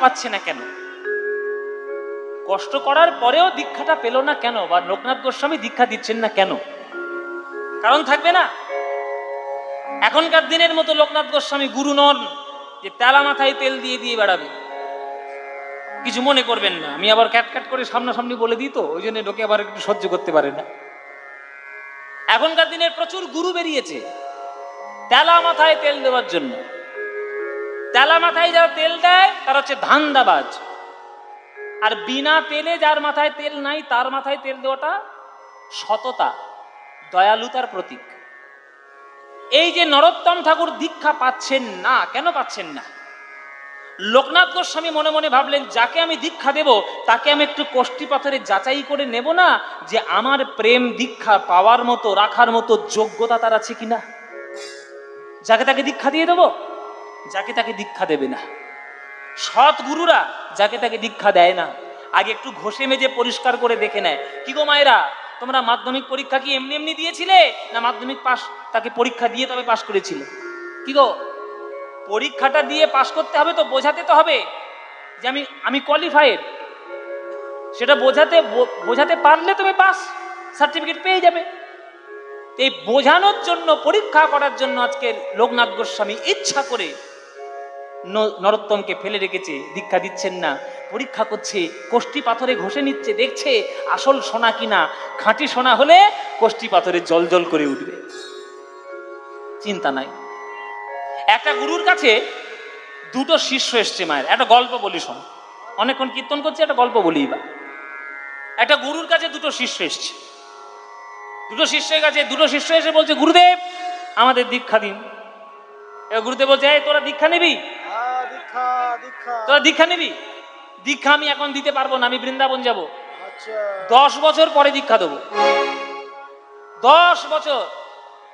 পাচ্ছে না কেন? কষ্ট করার পরেও দীক্ষাটা পেল না কেন? বা লোকনাথ গোস্বামী দীক্ষা দিচ্ছেন না কেন? কারণ থাকবে না? এখনকার দিনের মতো লোকনাথ গোস্বামী গুরু নন যে তেলা মাথায় তেল দিয়ে দিয়ে বেড়াবে। কিছু মনে করবেন না, আমি আবার ক্যাট করে সামনাসামনি বলে দিই, তো ওই জন্য লোকে আবার একটু সহ্য করতে পারে না। এখনকার দিনের প্রচুর গুরু বেরিয়েছে তেলা মাথায় তেল দেওয়ার জন্য। তেলা মাথায় যারা তেল দেয় তারা হচ্ছে ধান্দাবাজ, আর বিনা তেলে যার মাথায় তেল নাই তার মাথায় তেল দেওয়াটা সততা, দয়ালুতার প্রতীক। এই যে নরোত্তম ঠাকুর দীক্ষা পাচ্ছেন না, কেন পাচ্ছেন না? লোকনাথ গোস্বামী মনে মনে ভাবলেন, যাকে আমি দীক্ষা দেব তাকে আমি একটু কষ্টি পাথরে যাচাই করে নেব না যে আমার প্রেম দীক্ষা পাওয়ার মতো, রাখার মতো যোগ্যতা তার আছে কিনা। যাকে তাকে দীক্ষা দিয়ে দেব? যাকে তাকে দীক্ষা দেবে না। সৎ গুরুরা যাকে তাকে দীক্ষা দেয় না, আগে একটু ঘষে মেজে পরিষ্কার করে দেখে নেয়। কি গো মায়েরা, তোমরা মাধ্যমিক পরীক্ষা কি এমনি এমনি দিয়েছিলে, না মাধ্যমিক পাস তাকে পরীক্ষা দিয়ে তবে পাস করেছিলে? কি গো, পরীক্ষাটা দিয়ে পাস করতে হবে তো, বোঝাতে তো হবে যে আমি কোয়ালিফাইড। সেটা বোঝাতে পারলে তুমি পাস সার্টিফিকেট পেয়ে যাবে। এই বোঝানোর জন্য, পরীক্ষা করার জন্য আজকে লোকনাথ গোস্বামী ইচ্ছা করে নরোত্তমকে ফেলে রেখেছে, দীক্ষা দিচ্ছেন না। পরীক্ষা করছে, কষ্টি পাথরে ঘষে নিচ্ছে, দেখছে আসল সোনা কিনা। খাঁটি সোনা হলে কষ্টি পাথরে জল জল করে উঠবে, চিন্তা নাই। একটা গুরুর কাছে দুটো শিষ্য এসছে মায়ের। একটা গল্প বলি, শোন। অনেকক্ষণ কীর্তন করছে, একটা গল্প বলি। বা একটা গুরুর কাছে দুটো শিষ্য এসছে। দুটো শিষ্য এসে বলছে, গুরুদেব আমাদের দীক্ষা দিন। গুরুদেব বলছে, এই তোরা দীক্ষা নিবি? তোরা দীক্ষা নিবি? দীক্ষা আমি এখন দিতে পারবো না, আমি বৃন্দাবন যাব। 10 বছর পরে দীক্ষা দেবো। 10 বছর।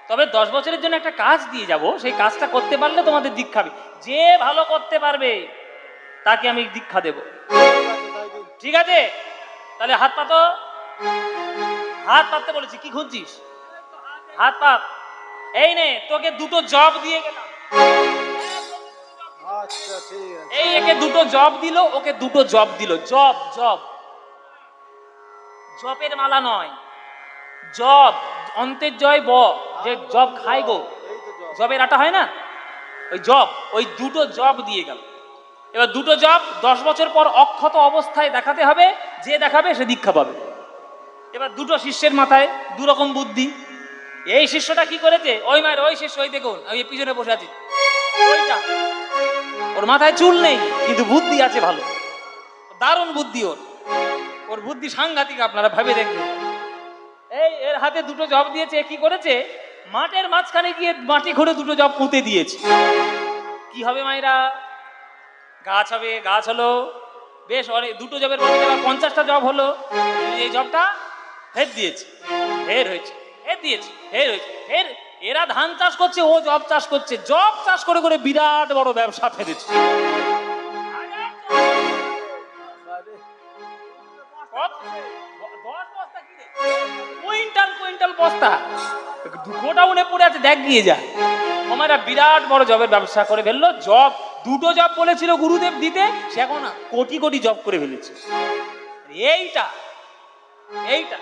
তবে 10 বছরের জন্য একটা কাজ দিয়ে যাব, সেই কাজটা করতে পারলে তোমাদের দীক্ষা হবে। যে ভালো করতে পারবে তাকে আমি দীক্ষা দেব। ঠিক আছে, তাহলে হাত পাতো। হাত পাততে বলেছি, কি খুঁজছিস? হাত পাত। এই নে, তোকে দুটো জব দিয়ে গেলাম। এই একে দুটো জব দিল, ওকে দুটো জব দিল। জব জব জবের মালা নয়, জব অন্তের জয় ব, যে জব খায় গো, জবের আটা হয় না, ওই জব, ওই দুটো জব দিয়ে গেল। এবার দুটো জব 10 বছর পর অক্ষত অবস্থায় দেখাতে হবে, যে দেখাবে সে দীক্ষা পাবে। এবার দুটো শিষ্যের মাথায় দুরকম বুদ্ধি। এই শিষ্যটা কি করেছে, ওই মায়ের ওই শিষ্য, ওই দেখুন ওই পিছনে বসে আছে, ওইটা, ওর মাথায় চুল নেই কিন্তু বুদ্ধি আছে ভালো, দারুণ বুদ্ধি ওর। ওর বুদ্ধি সাংঘাতিক, আপনারা ভেবে দেখবেন। এই এর হাতে দুটো জব দিয়েছে, কি করেছে, মাঠের মাঝখানে গিয়ে মাটি খুঁড়ে দুটো জব পুঁতে দিয়েছে। কি হবে মায়েরা, গাছ হবে। গাছ হলো, বেশ অনেক, দুটো জবের বদলে আবার 50টা জব হলো। এই জবটা ফের দিয়েছে, ফের হয়েছে, ফের দিয়েছে, ফের হয়েছে, ফের। এরা ধান চাষ করছে, ও জব চাষ করছে। জব চাষ করে করে বিরাট বড় ব্যবসা ফেলেছে। কুইন্টাল কুইন্টাল বস্তা গোডাউনে পড়ে আছে, দেখ গিয়ে যা। আমারা বিরাট বড় জবের ব্যবসা করে ফেললো। জব, দুটো জব বলেছিল গুরুদেব দিতে, সে এখন কোটি কোটি জব করে ফেলেছে। এইটা এইটা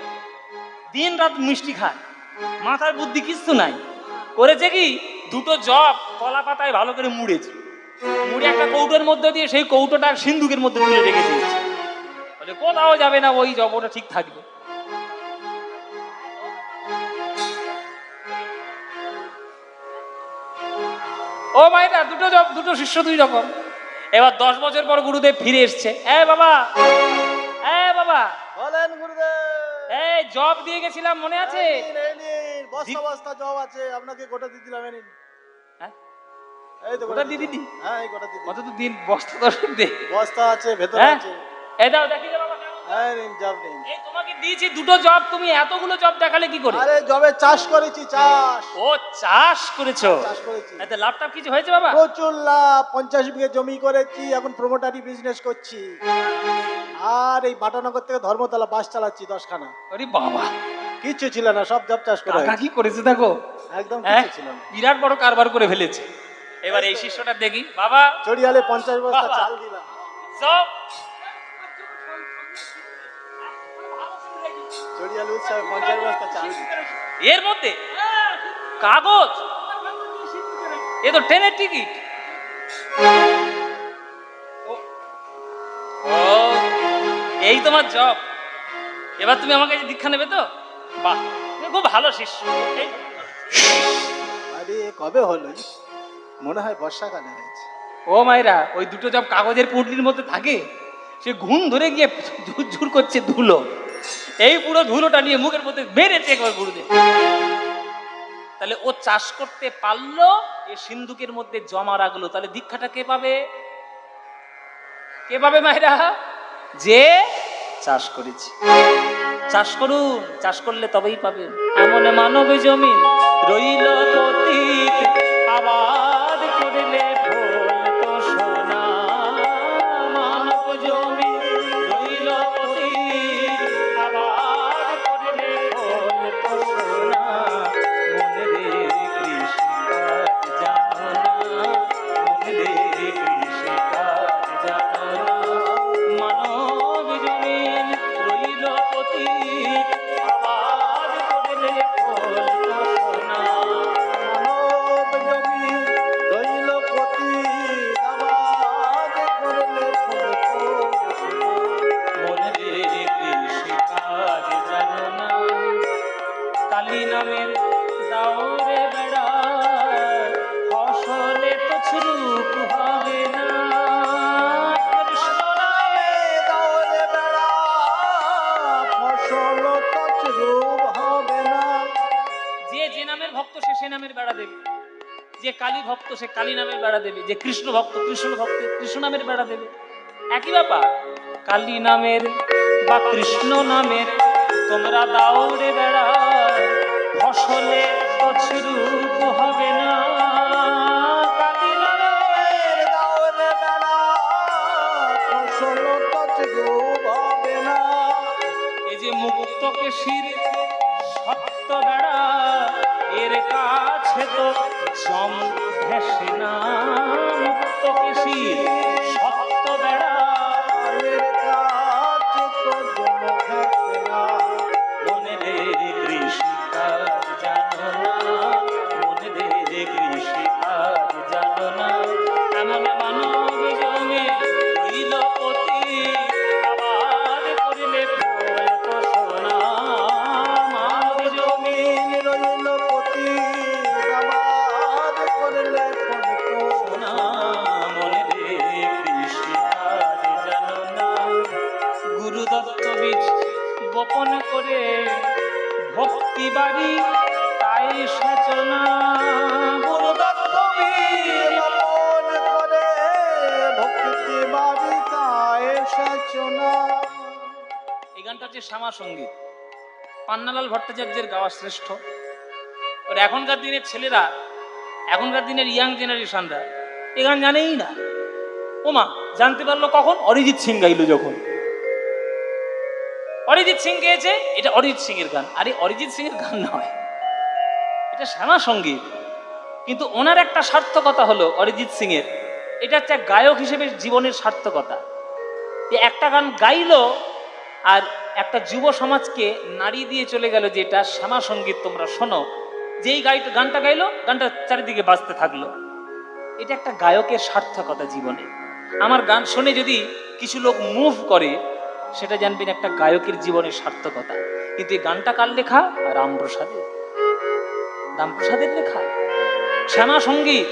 দিন রাত মিষ্টি খায়, মাথায় বুদ্ধি কিছু নাই। করেছে কি, দুটো জব কলা পাতায় ভালো করে মুড়েছে, মুড়ে একটা কৌটোর মধ্যে দিয়ে সেই কৌটোটা সিন্ধুকের মধ্যে তুলে রেখে দিয়েছে। বলে কোথাও যাবে না, ওই জব, ওটা ঠিক থাকবে। ও মায়েরা, দুটো জব, দুটো শিষ্য, দুই রকম। এবার 10 বছর পর গুরুদেব ফিরে এসছে। বাবা, বাবা বলেন গুরুদেব। এই জব দিয়ে গেছিলাম, মনে আছে? বস্তা বস্তা জব আছে, আপনাকে গোটা দিয়ে দিলাম। হ্যাঁ, এই তো গোটা দিয়ে দিদি। হ্যাঁ, এই গোটা দিয়ে কত তো দিন, বস্তা তো দে, বস্তা আছে ভেতরে আছে। এই দাও, দেখি যে বাবা কেমন। হ্যাঁ, নিন জব নিন। এই তোমাকে দিয়েছি দুটো জব, তুমি এতগুলো জব দেখালে কি করে? আরে জবে চাষ করেছি, চাষ। ও চাষ করেছো? চাষ করেছি। এতে লাভটা কিছু হয়েছে বাবা? প্রচুর লাভ। 50 বিঘে জমি করেছি, এখন প্রমোটারি বিজনেস করছি। আর এই বাটানগর থেকে ধর্মতলা বাস চালাচ্ছি 10খানা। আরে বাবা, কিচ্ছু ছিল না, সব জব চাষ করে। কাকা কি করেছে দেখো, একদম কিছু ছিল না, বিরাট বড় কারবার করে ফেলেছে। এবার এই শিষ্যটা দেখি বাবা। চড়িয়ালে 50 বস্তা চাল দিলাম। জব জড়িয়াল উৎসবে 50 বস্তা চাল দিচ্ছে। এর মধ্যে কাগজ, এ তো ট্রেনের টিকিট। ও এই তোমার জব, এবার তুমি আমাকে দীক্ষা নেবে তো? বাহ, তুমি খুব ভালো শিষ্য। এই, আরে কবে হলো? মনে হয় বর্ষাকালে হয়েছে। ও মায়েরা, ওই দুটো জব কাগজের পুঁটলির মধ্যে থাকে, সে ঘুম ধরে গিয়ে ঝুরঝুর করছে ধুলো, এই পুরো ধুলোটা নিয়ে মুখের মধ্যে মেরেছে একবার গুরুদেব। তাহলে ও চাষ করতে পারলো, এ সিন্ধুকের মধ্যে জমা রাখলো, তাহলে দীক্ষাটা কে পাবে? কে পাবে মায়েরা? যে চাষ করেছে। চাষ করুন, চাষ করলে তবেই পাবেন। এমন মানব জমিন রইল পতিত, আবাদ করলে ফল তো সোনা। মানব জমিন রইল পতিত, আবাদ করলে ফল তো সোনা। মনে রে কৃষিকাজ জানো না, মনে রে কৃষিকাজ জানো না। মানব জমিন রইল পতিত, আবাদ করলে ফল তো সোনা। মানব জমি রইল পতিত, আবাদ করলে ফল তো সোনা। মনে রে কৃষিকাজ জানো না। কালী নামের দাওরে বেড়া, ফসলে তো ছুরুক হবে না। কৃষ্ণ নামে দাওরে বেড়া, ফসল তছরূপ হবে না। যে নামের ভক্ত সে নামের বেড়া দেবে, যে কালী ভক্ত সে কালী নামের বেড়া দেবে, যে কৃষ্ণ ভক্ত কৃষ্ণ নামের বেড়া দেবে। একই ব্যাপার, কালী নামের বা কৃষ্ণ নামের তোমরা দাওরে বেড়া, ফসলে তছরূপ হবে না। কালী নামের দাওরে বেড়া, ফসল তছরূপ হবে না। এই যে মুক্ত কেশির সত্য বেড়া, এর কাছে তো জম ভেসে না। মুক্ত কেশির সত্য বেড়া, এর কাছে তো জম ঘেঁষে না। মনে রে কৃষিকাজ জানো না, মনে রে কৃষিকাজ জানো না। এমন মানব জমে রইল পতিত, আবাদ করলে ফল তো সোনা। মানব জমিন রইল পতিত, আবাদ করলে ফল তো সোনা। মনে রে কৃষিকাজ জানো না। গুরুদত্ত বীজ গোপন করে ভক্তি বাড়ি তাই সচনা। গুরুদত্ত বীজ মন করে ভক্তি বাবিতায় সচনা। এই গানটা হচ্ছে শ্যামা সঙ্গীত, পান্নালাল ভট্টাচার্যের গাওয়া শ্রেষ্ঠ। আর এখনকার দিনের ছেলেরা, এখনকার দিনের ইয়াং জেনারেশনরা এই গান জানেই না। ওমা, জানতে পারলো কখন? অরিজিৎ সিং গাইলো যখন। অরিজিৎ সিং গেয়েছে, এটা অরিজিৎ সিং এর গান। আরে অরিজিৎ সিং এর গান নয়, এটা শ্যামা সঙ্গীত। কিন্তু ওনার একটা সার্থকতা হলো অরিজিৎ সিং এর, এটা হচ্ছে গায়ক হিসেবে জীবনের সার্থকতা। যে একটা গান গাইলো আর একটা যুব সমাজকে নাড়ি দিয়ে চলে গেল, যে এটা শ্যামা সঙ্গীত, তোমরা শোনো। যেই গানটা গাইলো, গানটা চারিদিকে বাজতে থাকলো। এটা একটা গায়কের সার্থকতা জীবনে। আমার গান শুনে যদি কিছু লোক মুভ করে, সেটা জানবেন একটা গায়কের জীবনের সার্থকতা। কিন্তু এই গানটা কার লেখা? রামপ্রসাদের লেখা। শ্যামা সঙ্গীত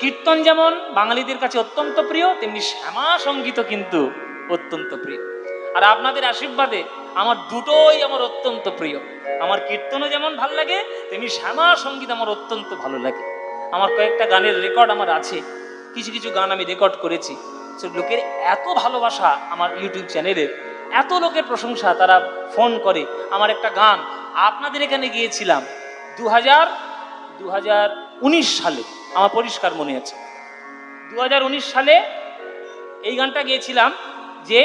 কীর্তন যেমন বাঙালিদের কাছে অত্যন্ত প্রিয়, তেমনি শ্যামা সঙ্গীতও কিন্তু অত্যন্ত প্রিয়। আর আপনাদের আশীর্বাদে আমার দুটোই আমার অত্যন্ত প্রিয়। আমার কীর্তনও যেমন ভালো লাগে, তেমনি শ্যামা সঙ্গীত আমার অত্যন্ত ভালো লাগে। আমার কয়েকটা গানের রেকর্ড আমার আছে, কিছু কিছু গান আমি রেকর্ড করেছি। লোকের এত ভালোবাসা আমার ইউটিউব চ্যানেলে, এত লোকের প্রশংসা, তারা ফোন করে। আমার একটা গান আপনাদের এখানে গিয়েছিলাম 2019 সালে, আমার পরিষ্কার মনে আছে। 2019 সালে এই গানটা গিয়েছিলাম, যে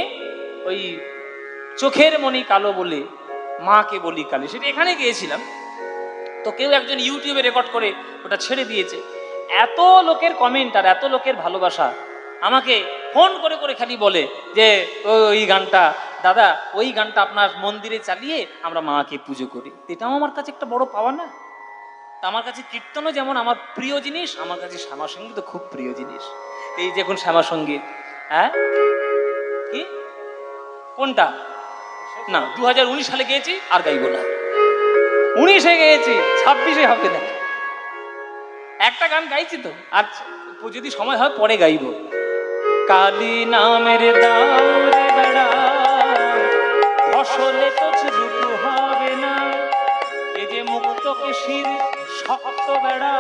ওই চোখের মনি কালো বলে মাকে বলি কালে, সেটা এখানে গিয়েছিলাম। তো কেউ একজন ইউটিউবে রেকর্ড করে ওটা ছেড়ে দিয়েছে। এত লোকের কমেন্ট আর এত লোকের ভালোবাসা আমাকে ফোন করে করে খালি বলে যে ওই গানটা দাদা, ওই গানটা আপনার মন্দিরে চালিয়ে আমরা মাকে পুজো করি। এটাও আমার কাছে একটা বড় পাওয়া না? তা আমার কাছে কীর্তনও যেমন আমার প্রিয় জিনিস, আমার কাছে শ্যামা সঙ্গীত খুব প্রিয় জিনিস। এই দেখুন শ্যামা সঙ্গীত, হ্যাঁ কি কোনটা না 2019 সালে গেয়েছি, আর গাইব না। 19-এ গেয়েছি, 26-এ হবে না। একটা গান গাইছি তো, আর যদি সময় হয় পরে গাইব। কালী নামের দাওরে বেড়া, ফসলে তো রূপ হবে না। এই যে মুক্ত কেশির শক্ত বেড়া,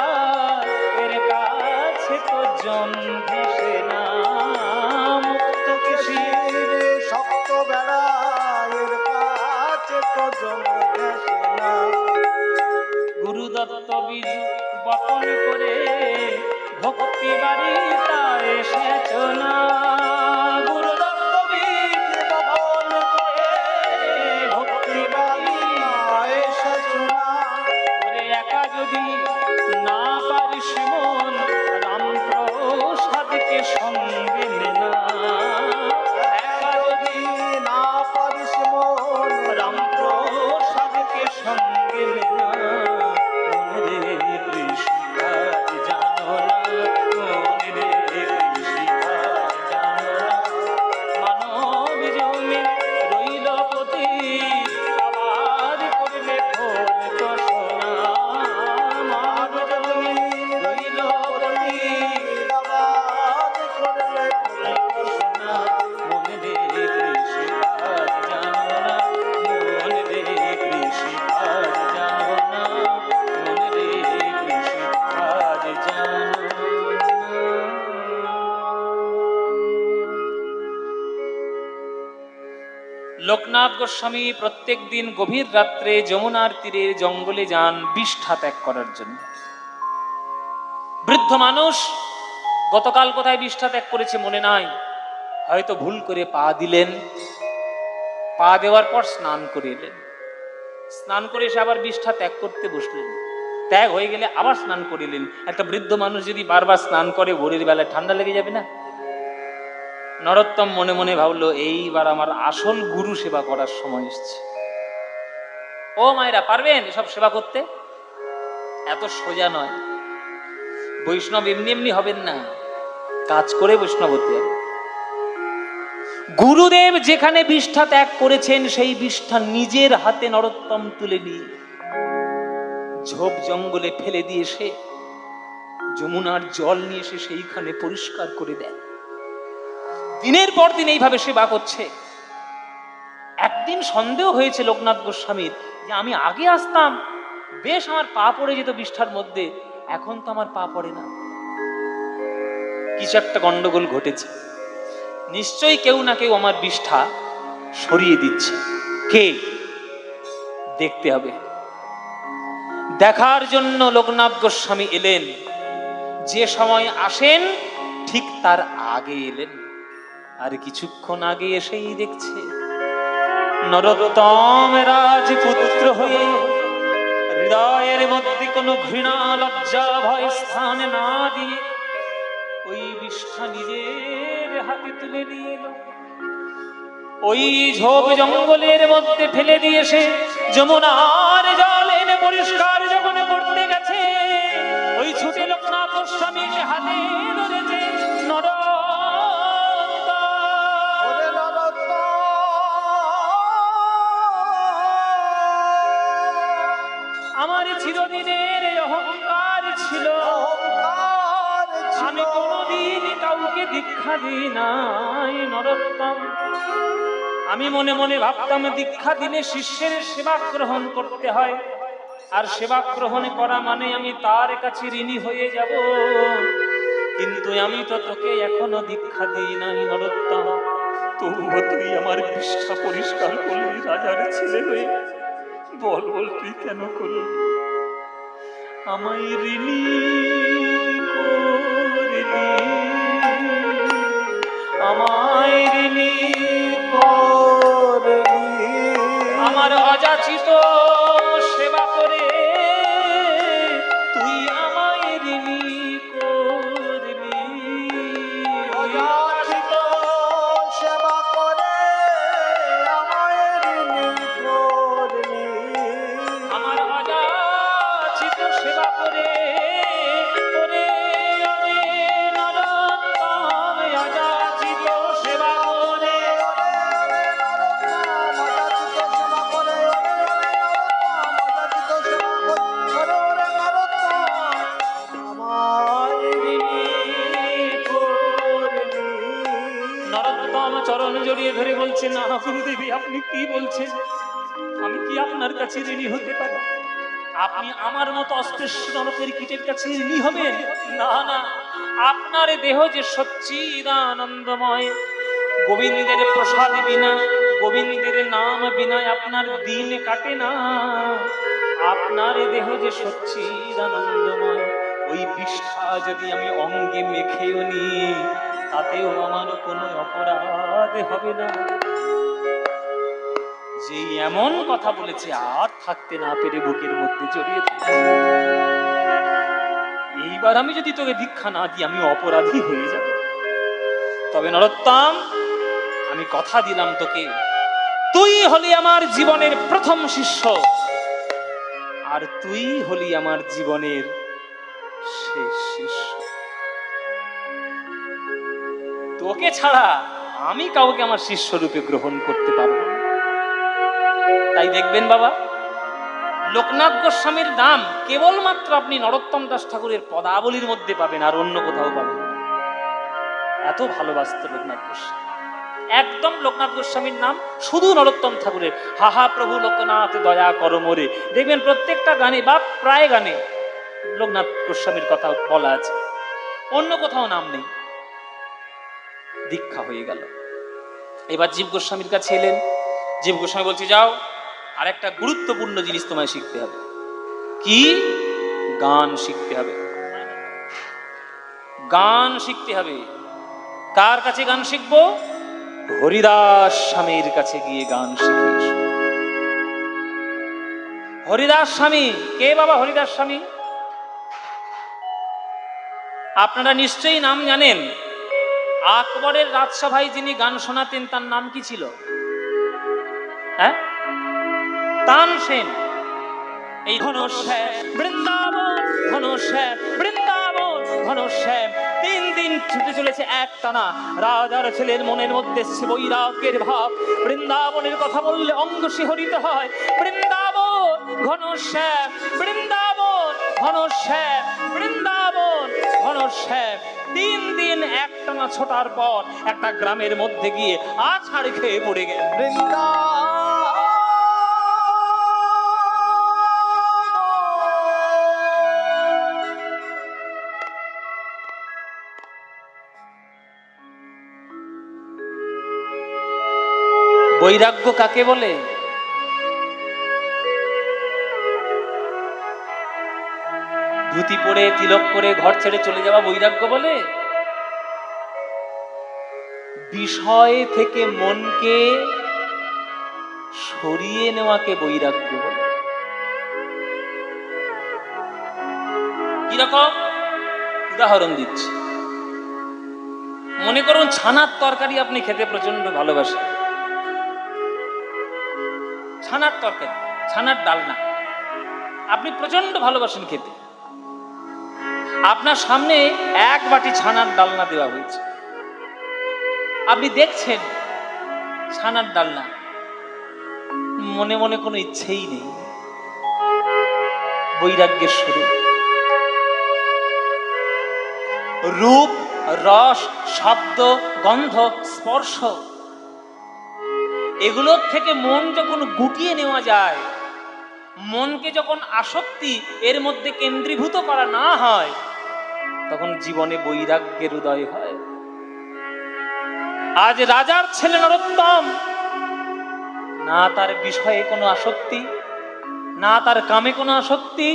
এর কাছে তো জন ঘেঁষে না। মুক্ত কেশির শক্ত বেড়া, এর কাছে তো জন ঘেঁষে না। গুরু দত্ত বীজ বপন করে ভক্তি বাড়ি তা এসেছ না। গুরু দত্ত বীজ বপন করে ভক্তি বাড়ি এসেছ না। করে একা যদি না পারিস মন, রামপ্রসাদকে সঙ্গে নেনা। একা যদি না পারিস মন, রামপ্রসাদকে সঙ্গে নেনা। মনে রে কৃষিকাজ জানো না, মনে রে কৃষিকাজ জানো না। মানব জমি রইল পতি, আবার করলে ফল তো সোনা। মানব জমি রইল পতি, আবাদ করলে ফল তো সোনা। মনে রে কৃষিকাজ জানো না, মনে রে কৃষিকাজ জানো না, মনে রে কৃষিকাজ জানো না। লোকনাথ গোস্বামী প্রত্যেক দিন গভীর রাত্রে যমুনার তীরে জঙ্গলে যান বিষ্ঠা ত্যাগ করার জন্য। বৃদ্ধ মানুষ, গতকাল কোথায় বিষ্ঠা ত্যাগ করেছে মনে নাই, হয়তো ভুল করে পা দিলেন। পা দেওয়ার পর স্নান করে এলেন, স্নান করে এসে আবার বিষ্ঠা ত্যাগ করতে বসলেন। ত্যাগ হয়ে গেলে আবার স্নান করিলেন। একটা বৃদ্ধ মানুষ যদি বারবার স্নান করে, ভোরের বেলায় ঠান্ডা লেগে যাবে না? নরোত্তম মনে মনে ভাবলো, এইবার আমার আসল গুরু সেবা করার সময় এসছে। ও মায়েরা, পারবেন এসব সেবা করতে? এত সোজা নয়। বৈষ্ণব এমনি এমনি হবেন না, কাজ করে বৈষ্ণব হতে হবে। গুরুদেব যেখানে বিষ্ঠা ত্যাগ করেছেন, সেই বিষ্ঠা নিজের হাতে নরোত্তম তুলে নিয়ে ঝোপ জঙ্গলে ফেলে দিয়ে সে যমুনার জল নিয়ে এসে সেইখানে পরিষ্কার করে দেয়। দিনের পর দিন এইভাবে সেবা করছে। একদিন সন্দেহ হয়েছে লোকনাথ গোস্বামীর যে আমি আগে আসতাম, বেশ আমার পা পড়ে যেত বিষ্ঠার মধ্যে, এখন তো আমার পা পড়ে না। কিছু একটা গন্ডগোল ঘটেছে, নিশ্চয়ই কেউ না কেউ আমার বিষ্ঠা সরিয়ে দিচ্ছে। কে? দেখতে হবে। দেখার জন্য লোকনাথ গোস্বামী এলেন। যে সময় আসেন ঠিক তার আগে এলেন। আর কিছুক্ষণ আগে এসেই দেখছে নরোত্তম রাজপুত্র হয়ে হৃদয়ের মধ্যে কোনো ঘৃণা লজ্জা ভয় স্থান না দিয়ে ওই বিষ্ঠা নিজের হাতে তুলে নিয়ে এলো। ওই ঝোপ জঙ্গলের মধ্যে ফেলে দিয়ে সে যমুনার জল এনে পরিষ্কার যখন করতে গেছে, ওই ছুটে লোকনাথ গোস্বামী হাতে ধরেছে আমার চিরদিনের অহংকার ছিল, আমি কোনদিন কাউকে দীক্ষা দিই নাই নরোত্তম। আমি মনে মনে ভাবতাম দীক্ষা দিলে শিষ্যের সেবা গ্রহণ করতে হয়, আর সেবা গ্রহণ করা মানে আমি তার কাছে ঋণী হয়ে যাব। কিন্তু আমি তো তোকে এখনো দীক্ষা দিই নাই নরোত্তম, তবুও তুই আমার বিষ্ঠা পরিষ্কার করলি রাজার ছেলে হয়ে। বল বল তুই কেন করলি? আমায় ঋণী করলি, আমায় ঋণী করলি, আমার অযাচিত সেবা করে তুই আমায় ঋণী করলি। অযাচিত চরণ জড়িয়ে ধরে বলছে, না গুরুদেবী, আপনি কি বলছেন? আমি কি আপনার কাছে ঋণী হতে পারি? আপনি আমার মতো অস্পৃশ্য নরকের কীটের কাছে ঋণী হবেন? না না, আপনার দেহ যে সচ্চিদানন্দময়, গোবিন্দের প্রসাদ বিনা, গোবিন্দের নাম বিনা আপনার দিন কাটে না। আপনার দেহ যে সচ্চিদানন্দময়, ওই বিষ্ঠা যদি আমি অঙ্গে মেখেও নিই, তাতেও আমার কোনো অপরাধ হবে না। যে এমন কথা বলেছে, আর থাকতে না পেরে বুকের মধ্যে জড়িয়ে ধরেছে। এইবার আমি যদি তোকে দীক্ষা না দিই, আমি অপরাধী হয়ে যাব। তবে নরোত্তম, আমি কথা দিলাম তোকে, তুই হলি আমার জীবনের প্রথম শিষ্য, আর তুই হলি আমার জীবনের শেষ শিষ্য। তোকে ছাড়া আমি কাউকে আমার শিষ্য রূপে গ্রহণ করতে পারবো না। তাই দেখবেন বাবা, লোকনাথ গোস্বামীর নাম কেবলমাত্র আপনি নরোত্তম দাস ঠাকুরের পদাবলীর মধ্যে পাবেন, আর অন্য কোথাও পাবেন না। এত ভালোবাসত লোকনাথ গোস্বামী। একদম লোকনাথ গোস্বামীর নাম শুধু নরোত্তম ঠাকুরের, হাহা প্রভু লোকনাথ দয়া করো মোরে। দেখবেন প্রত্যেকটা গানে বা প্রায় গানে লোকনাথ গোস্বামীর কথা বলা আছে, অন্য কোথাও নাম নেই। দীক্ষা হয়ে গেল। এবার জীব গোস্বামীর কাছে এলেন। জীব গোস্বামী বলছে, যাও, আর একটা গুরুত্বপূর্ণ জিনিস তোমায় শিখতে হবে। কি? গান শিখতে হবে। গান শিখতে হবে। কার কাছে গান শিখবো? হরিদাস স্বামীর কাছে গিয়ে গান শিখে এসো। হরিদাস স্বামী কে বাবা? হরিদাস স্বামী আপনারা নিশ্চয়ই নাম জানেন। আকবরের রাজসভায় যিনি গান শোনাতেন, তার নাম কি ছিল? হ্যাঁ, তানসেন। এই ঘনশ্যাম বৃন্দাবন, ঘনশ্যাম বৃন্দাবন, ঘনশ্যাম 3 দিন ছুটে চলেছে একটানা। রাজার ছেলের মনের মধ্যে বৈরাগ্যের ভাব। বৃন্দাবনের কথা বললে অঙ্গ শিহরিত হয়। বৃন্দাবন, ঘনশ্যাম বৃন্দাবন, ঘনশ্যাম বৃন্দাবন, ঘনশ্যাম। 3 দিন একটানা ছোটার পর একটা গ্রামের মধ্যে গিয়ে আছাড় খেয়ে পড়ে গেল। বৈরাগ্য কাকে বলে? ধুতি পরে তিলক করে ঘর ছেড়ে চলে যাওয়া বৈরাগ্য বলে? বিষয় থেকে মনকে সরিয়ে নেওয়াকে বৈরাগ্য বলে। কিরকম? উদাহরণ দিচ্ছি। মনে করুন ছানার তরকারি আপনি খেতে প্রচন্ড ভালোবাসেন। ছানার তরকারি, ছানার ডালনা আপনি প্রচন্ড ভালোবাসেন খেতে। আপনার সামনে 1 বাটি ছানার ডালনা দেওয়া হয়েছে, আপনি দেখছেন ছানার ডালনা, মনে মনে কোনো ইচ্ছেই নেই। বৈরাগ্যের শুরু। রূপ, রস, শব্দ, গন্ধ, স্পর্শ, এগুলোর থেকে মন যখন গুটিয়ে নেওয়া যায়, মনকে যখন আসক্তি এর মধ্যে কেন্দ্রীভূত করা না হয়, তখন জীবনে বৈরাগ্যের উদয় হয়। আজ রাজার ছেলে নরোত্তম, না তার বিষয়ে কোনো আসক্তি, না তার কামে কোনো আসক্তি,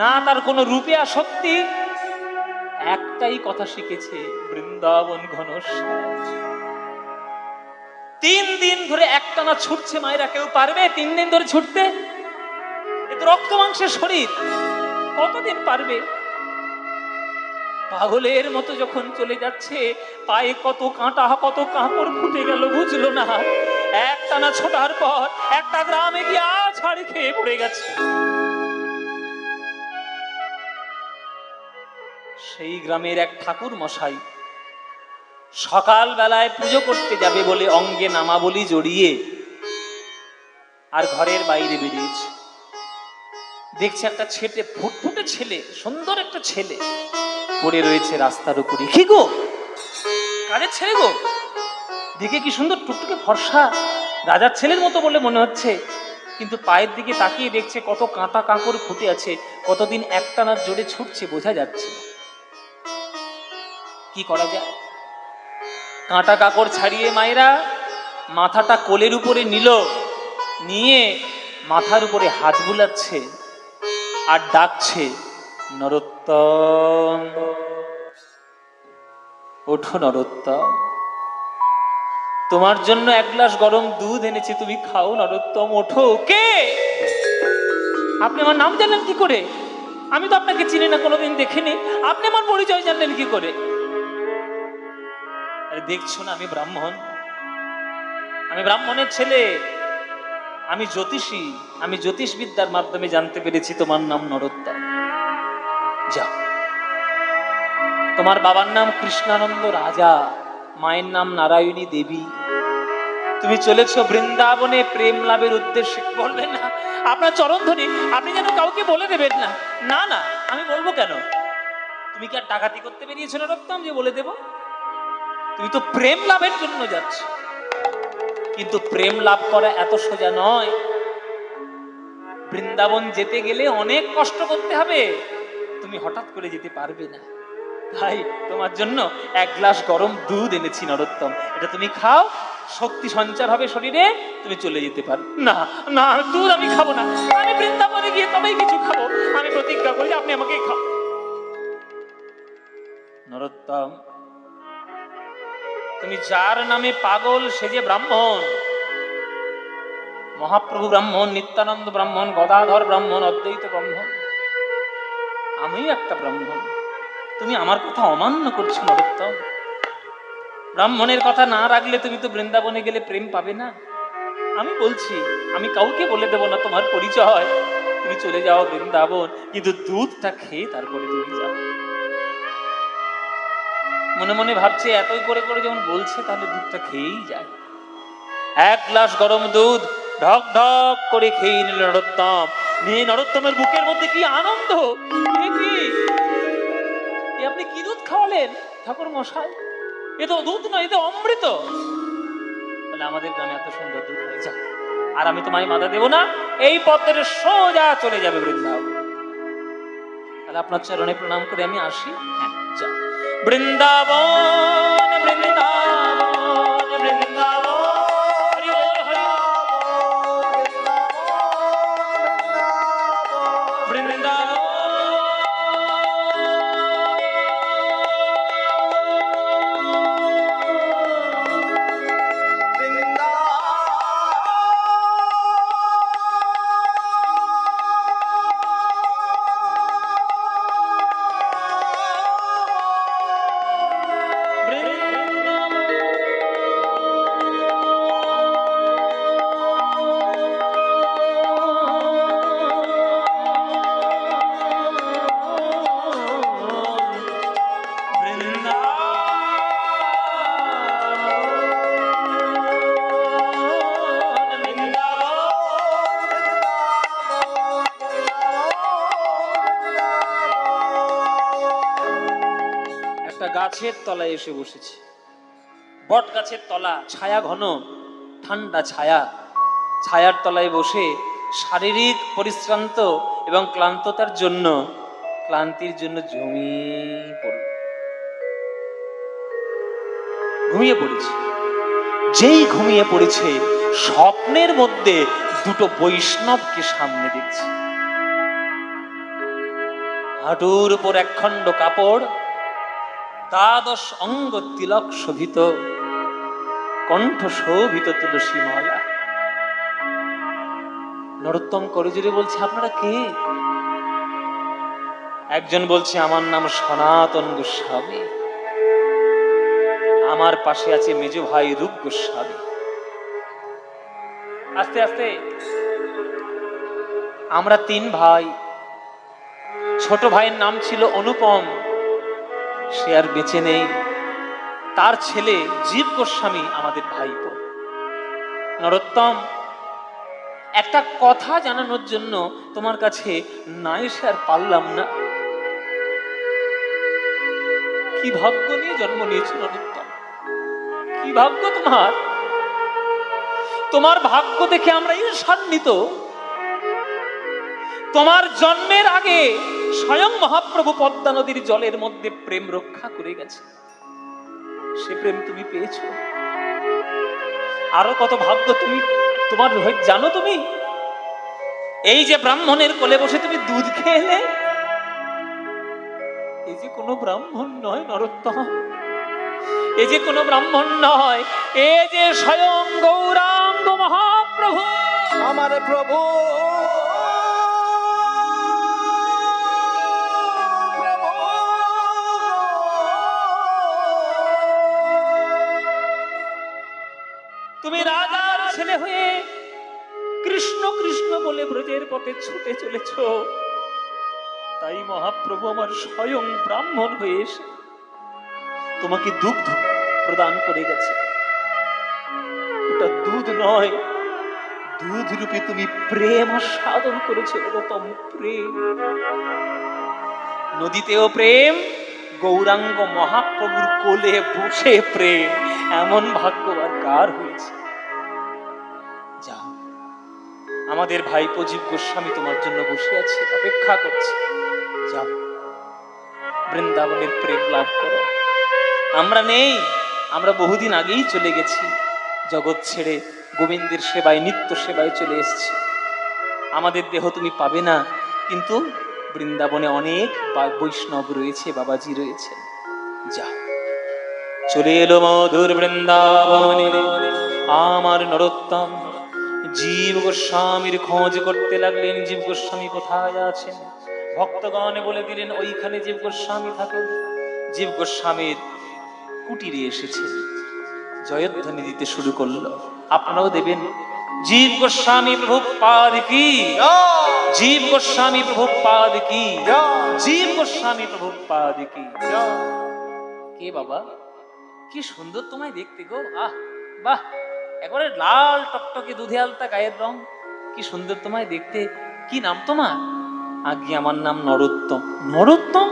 না তার কোনো রূপে আসক্তি, একটাই কথা শিখেছে, বৃন্দাবন ঘনশ্যাম। 3 দিন ধরে একটানা ছুটছে। মায়েরা, কেউ পারবে 3 দিন ধরে ছুটতে? এ তো রক্ত মাংসের শরীর, কতদিন পারবে? পাগলের মতো যখন চলে যাচ্ছে, পায়ে কত কাঁটা, কত কাঁকড় ফুটে গেল বুঝলো না। একটানা ছোটার পর একটা গ্রামে গিয়ে আছাড় খেয়ে পড়ে গেছে। সেই গ্রামের এক ঠাকুর মশাই সকাল বেলায় পুজো করতে যাবে বলে অঙ্গে নামাবলী জড়িয়ে আর ঘরের বাইরে বেরিয়েছে। দেখছে একটা ছেলে, ফুটফুটে ছেলে, সুন্দর একটা ছেলে পড়ে রয়েছে রাস্তার উপরে। কি গো, কাদের ছেলে গো? দেখে কি সুন্দর টুকটুকে ফর্সা, রাজার ছেলের মতো বলে মনে হচ্ছে, কিন্তু পায়ের দিকে তাকিয়ে দেখছে কত কাঁটা কাঁকড় ফুটে আছে, কতদিন একটানা জোরে ছুটছে বোঝা যাচ্ছে না। কি করা যায়? কাঁটা কাঁকড় ছাড়িয়ে মায়েরা মাথাটা কোলের উপরে নিল, নিয়ে মাথার উপরে হাত বুলাচ্ছে আর ডাকছে, নরোত্তম, ওঠো নরোত্তম, তোমার জন্য এক গ্লাস গরম দুধ এনেছি, তুমি খাও নরোত্তম, ওঠো। কে আপনি? আমার নাম জানলেন কি করে? আমি তো আপনাকে চিনি না, কোনোদিন দেখিনি, আপনি আমার পরিচয় জানলেন কি করে? আরে দেখছো না আমি ব্রাহ্মণ, আমি ব্রাহ্মণের ছেলে, আমি জ্যোতিষী, আমি জ্যোতিষ বিদ্যার মাধ্যমে জানতে পেরেছি তোমার নাম নরোত্তম। যাও, তোমার বাবার নাম কৃষ্ণানন্দ রাজা, মায়ের নাম নারায়ণী দেবী, তুমি চলেছ বৃন্দাবনে প্রেম লাভের উদ্দেশ্যে। বলবেন না আপনার চরণধ্বনি আপনি যেন কাউকে বলে দেবেন না। না না, আমি বলবো কেন? তুমি কি আর ডাকাতি করতে বেরিয়েছো নরোত্তম যে বলে দেব? তুমি তো প্রেম লাভের জন্য যাচ্ছ, কিন্তু প্রেম লাভ করা এত সোজা নয়। বৃন্দাবন যেতে গেলে অনেক কষ্ট করতে হবে, তুমি হঠাৎ করে যেতে পারবে না। তাই তোমার জন্য এক গ্লাস গরম দুধ এনেছি নরোত্তম, এটা তুমি খাও, শক্তি সঞ্চার হবে শরীরে, তুমি চলে যেতে পারো। না না, দুধ আমি খাবো না, আমি বৃন্দাবনে গিয়ে তবেই কিছু খাবো, আমি প্রতিজ্ঞা করি আপনি আমাকে খাও। নরোত্তম, তুমি যার নামে পাগল সে যে ব্রাহ্মণ, মহাপ্রভু ব্রাহ্মণ, নিত্যানন্দ ব্রাহ্মণ, গদাধর ব্রাহ্মণ, অদ্বৈত ব্রাহ্মণ, আমিও একটা ব্রাহ্মণ। তুমি আমার কথা অমান্য করছো নরোত্তম। ব্রাহ্মণের কথা না রাখলে তুমি তো বৃন্দাবনে গেলে প্রেম পাবে না। আমি বলছি, আমি কাউকে বলে দেব না তোমার পরিচয়, তুমি চলে যাও বৃন্দাবন, কিন্তু দুধটা খেয়ে তারপরে তুমি যাও। মনে মনে ভাবছে এতই করে করে যখন বলছে তাহলে দুধটা খেয়েই যায়। এক গ্লাস গরম দুধ ঢক ঢক করে খেয়ে নিল নরোত্তম। নিয়ে নরোত্তমের বুকের মধ্যে কি আনন্দ! আপনি কি দুধ খাওয়ালেন ঠাকুর মশাই? এ তো দুধ নয়, এ তো অমৃত। বলে আমাদের গ্রামে এত সুন্দর দুধ হয়ে যায়, আর আমি তোমায় মাথা দেব না, এই পথে সোজা চলে যাবে বৃন্দাবন। তাহলে আপনার চরণে প্রণাম করে আমি আসি। হ্যাঁ, যা। বৃন্দাবন বৃন্দাবন বৃন্দাবন, হরি বল হরি বৃন্দাবন। গাছের তলায় এসে বসেছি, বট গাছের তলা, ছায়া ঘন, ঠান্ডা ছায়া। ছায়ার তলায় বসে শারীরিক পরিশ্রান্ত এবং ক্লান্তির জন্য ঘুমিয়ে পড়েছি। যেই ঘুমিয়ে পড়েছে, স্বপ্নের মধ্যে দুটো বৈষ্ণবকে সামনে দেখছি। হাঁটুর উপর একখণ্ড কাপড়, দ্বাদশ অঙ্গ তিলক শোভিত, কণ্ঠ শোভিত তুলসী মালা। নরোত্তম করজোড়ে বলছে, আপনারা কে? একজন বলছে, আমার নাম সনাতন গোস্বামী, আমার পাশে আছে মেজ ভাই রূপ গোস্বামী। আস্তে আস্তে আমরা তিন ভাই। ছোট ভাইয়ের নাম ছিল অনুপম, সে আর বেঁচে নেই। তার ছেলে জীব গোস্বামী আমাদের ভাইপো। নরোত্তম, একটা কথা জানানোর জন্য তোমার কাছে না এসে আর পারলাম না। কি ভাগ্য নিয়ে জন্ম নিয়েছিল নরোত্তম, কি ভাগ্য তোমার, তোমার ভাগ্য দেখে আমরা ঈর্ষান্বিত। তোমার জন্মের আগে স্বয়ং মহাপ্রভু পদ্মা নদীর জলের মধ্যে প্রেম রক্ষা করে গেছে, সে প্রেম তুমি পেয়েছো। আরো কত ভাগ্য তুমি, তোমার জানো তুমি এই যে ব্রাহ্মণের কোলে বসে তুমি দুধ খেলে, এই যে কোনো ব্রাহ্মণ নয় নরোত্তম, এই যে কোনো ব্রাহ্মণ নয়, এ যে স্বয়ং গৌরাঙ্গ মহাপ্রভু, আমার প্রভু। তুমি রাজার ছেলে হয়ে কৃষ্ণ কৃষ্ণ বলে ব্রজের পথে ছুটে চলেছ, তাই মহাপ্রভু আমার স্বয়ং ব্রাহ্মণ হয়ে এসে তোমাকে দুগ্ধ প্রদান করে গেছে। ওটা দুধ নয়, দুধ রূপে তুমি প্রেম আস্বাদন করেছো, এরকম প্রেম। নদীতেও প্রেম, গৌরাঙ্গ মহাপ্রভুর কোলে বসে প্রেম, এমন ভাগ্যবান কার হয়েছে। যাও, আমাদের ভাইপো জীব গোস্বামী তোমার জন্য বসে আছে, অপেক্ষা করছে। যাও, বৃন্দাবনের প্রেম লাভ করো। আমরা নেই, আমরা বহুদিন আগেই চলে গেছি, জগৎ ছেড়ে গোবিন্দের সেবায়, নিত্য সেবায় চলে এসেছি। আমাদের দেহ তুমি পাবে না, কিন্তু বৃন্দাবনে অনেক বৈষ্ণব রয়েছে, বাবাজি রয়েছে। যা, চলে এলো মধুর বৃন্দাবনে আমার নরোত্তম। জীব গোস্বামীর খোঁজ করতে লাগলেন, জীব গোস্বামী কোথায় আছেন। ভক্তগণে বলে দিলেন ওইখানে জীব গোস্বামী থাকেন। জীব গোস্বামীর কুটিরে এসেছে, জয়ধ্বনি দিতে শুরু করলো। আপনারাও দেবেন। জীব গোস্বামী প্রভুপাদ কি, জীব গোস্বামী প্রভুপাদ কি, জীব গোস্বামী প্রভুপাদ কি। কে বাবা, কি সুন্দর তোমায় দেখতে গো। আহ বাহ, একবারে লাল টকটকে দুধে আলতা গায়ের রং, কি সুন্দর তোমায় দেখতে। কি নাম তোমার? আজ্ঞে আমার নাম নরোত্তম। নরোত্তম?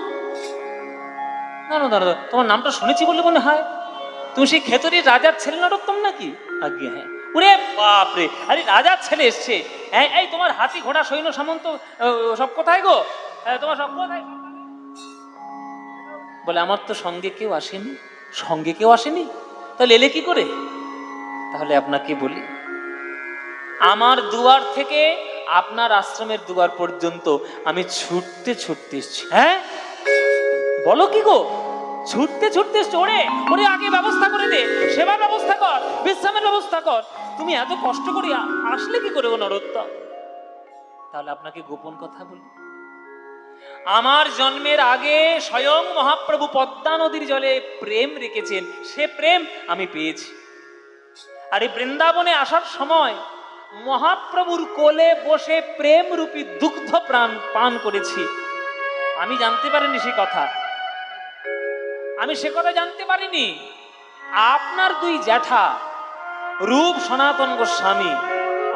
না না দাদা, তোমার নামটা শুনেছি বলে মনে হয়। তুমি সেই খেতড়ির রাজার ছেলে নরোত্তম নাকি? আজ্ঞে হ্যাঁ। ওরে বাপরে, আরে রাজার ছেলে এসছে। এই তোমার হাতি ঘোড়া সৈন্য সামন্ত সব কোথায় গো? তোমার সব কোথায়? বলে আমার তো সঙ্গে কেউ আসেনি। সঙ্গে কেউ আসেনি? তাহলে এলে কি করে? তাহলে আপনাকে বলি, আমার দুয়ার থেকে আপনার আশ্রমের দুয়ার পর্যন্ত আমি ছুটতে ছুটতে এসছি। হ্যাঁ বলো কি গো, ছুটতে ছুটতে এসছো? ওরে ওরে, আগে ব্যবস্থা করে দে, সেবার ব্যবস্থা কর, বিশ্রামের ব্যবস্থা কর। তুমি এত কষ্ট করে আসলে কি করে গো নরোত্তম? তাহলে আপনাকে গোপন কথা বলি, আমার জন্মের আগে স্বয়ং মহাপ্রভু পদ্মা নদীর জলে প্রেম রেখেছেন, সে প্রেম আমি পেয়েছি। আর এই বৃন্দাবনে আসার সময় মহাপ্রভুর কোলে বসে প্রেম রূপী দুগ্ধ প্রাণ পান করেছি। আমি জানতে পারিনি সে কথা, আমি সে কথা জানতে পারিনি। আপনার দুই জ্যাঠা রূপ সনাতন গোস্বামী